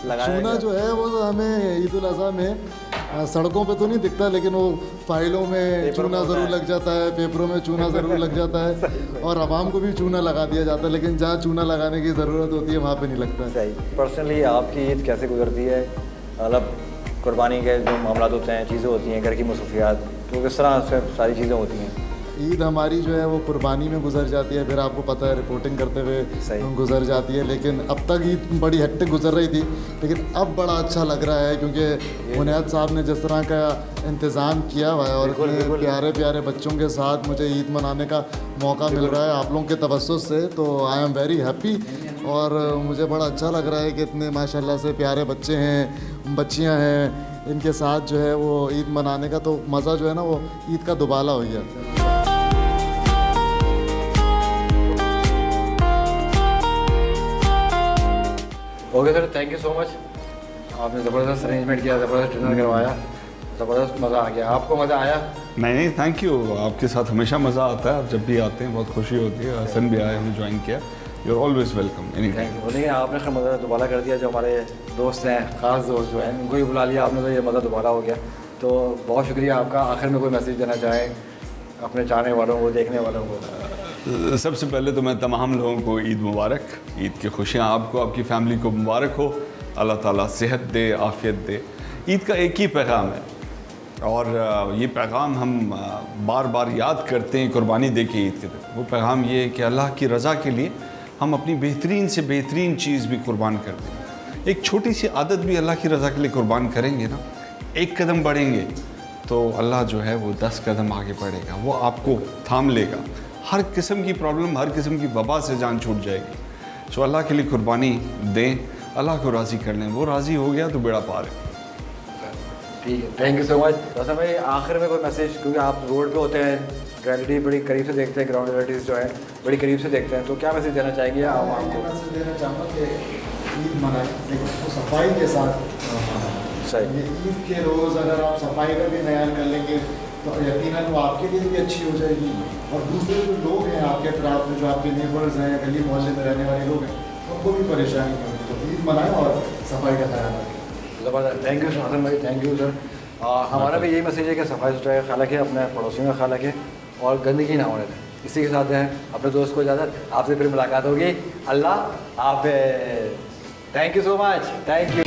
लगाया? चूना जो है वो हमें ईद उल अज़हा में सड़कों पे तो नहीं दिखता, लेकिन वो फाइलों में चूना ज़रूर लग जाता है, पेपरों में चूना ज़रूर लग जाता है, और आवाम को भी चूना लगा दिया जाता है, लेकिन जहाँ चूना लगाने की ज़रूरत होती है वहाँ पे नहीं लगता है। सही। पर्सनली आपकी ईद कैसे गुजरती है? मतलब कुर्बानी के जो मामला होते हैं, चीज़ें होती हैं, घर की मसरूफियात, तो किस तरह से सारी चीज़ें होती हैं? ईद हमारी जो है वो कुर्बानी में गुजर जाती है, फिर आपको पता है रिपोर्टिंग करते हुए गुजर जाती है। लेकिन अब तक ईद बड़ी हेक्टिक गुजर रही थी, लेकिन अब बड़ा अच्छा लग रहा है क्योंकि मुनियाद साहब ने जिस तरह का इंतज़ाम किया हुआ है और इतने प्यारे प्यारे बच्चों के साथ मुझे ईद मनाने का मौका मिल रहा है आप लोगों के तवस्सुस से, तो आई एम वेरी हैप्पी। और मुझे बड़ा अच्छा लग रहा है कि इतने माशाल्लाह से प्यारे बच्चे हैं, बच्चियाँ हैं, इनके साथ जो है वो ईद मनाने का तो मज़ा जो है ना वो ईद का दुबाला हो गया। Okay sir, thank you so much. आपने ज़बरदस्त अरेंजमेंट किया, ज़बरदस्त डिनर करवाया, ज़बरदस्त मज़ा आ गया। आपको मज़ा आया? नहीं, थैंक यू। आपके साथ हमेशा मज़ा आता है, आप जब भी आते हैं बहुत खुशी होती है। हसन भी आए, हमने ज्वाइन किया। You are always welcome any time. लेकिन आपने खैर मज़ा दोबारा कर दिया। जो हमारे दोस्त हैं, ख़ास दोस्त जो हैं, उनको ही बुला लिया आपने, तो ये मज़ा दोबारा हो गया। तो बहुत शुक्रिया आपका। आखिर में कोई मैसेज देना चाहें अपने चाहने वालों को, देखने वालों को? सबसे पहले तो मैं तमाम लोगों को ईद मुबारक, ईद की खुशियाँ आपको, आपकी फ़ैमिली को मुबारक हो। अल्लाह ताला सेहत दे, आफ़ियत दे। ईद का एक ही पैगाम है और ये पैगाम हम बार बार याद करते हैं कुर्बानी दे के ईद के दिन। वो पैगाम ये है कि अल्लाह की रज़ा के लिए हम अपनी बेहतरीन से बेहतरीन चीज़ भी कुर्बान कर दें। एक छोटी सी आदत भी अल्लाह की रज़ा के लिए कुर्बान करेंगे ना, एक कदम बढ़ेंगे तो अल्लाह जो है वो 10 कदम आगे बढ़ेगा, वो आपको थाम लेगा। हर किस्म की प्रॉब्लम, हर किस्म की वबा से जान छूट जाएगी। सो अल्लाह के लिए कुर्बानी दें, अल्लाह को राज़ी कर लें। वो राज़ी हो गया तो बेड़ा पार है। ठीक है, थैंक यू सो मच। वैसे भाई आखिर में कोई मैसेज, क्योंकि आप रोड पे होते हैं, ट्रेजेडी बड़ी करीब से देखते हैं, ग्राउंड रियलिटीज़ जो है बड़ी करीब से देखते हैं, तो क्या मैसेज देना चाहेंगे आप? आपको मैसेज देना चाहूँगा कि ईद मनाएं, लेकिन उसको सफाई के साथ। सही। ईद के रोज़ अगर आप सफाई का भी ख्याल कर लेंगे तो यकीनन वो आपके लिए भी अच्छी हो जाएगी, और दूसरे जो लोग हैं आपके तरफ में, जो आपके नेबर्स हैं, गली मोहल्ले में रहने वाले लोग हैं, उनको भी परेशानी नहीं होगी। तो ईद मनाएं और सफाई का ख्याल रखें। ज़बरदस्त, थैंक यू हसन भाई, थैंक यू सर। हमारा भी यही मैसेज है कि सफाई सुथराई का ख्याल रखें, अपने पड़ोसियों का ख्याल रखें और गंदगी ना होने दें। इसी के साथ हैं अपने दोस्त को इजाज़त, आपसे फिर मुलाकात होगी। अल्लाह हाफ़िज़। Thank you so much, thank you.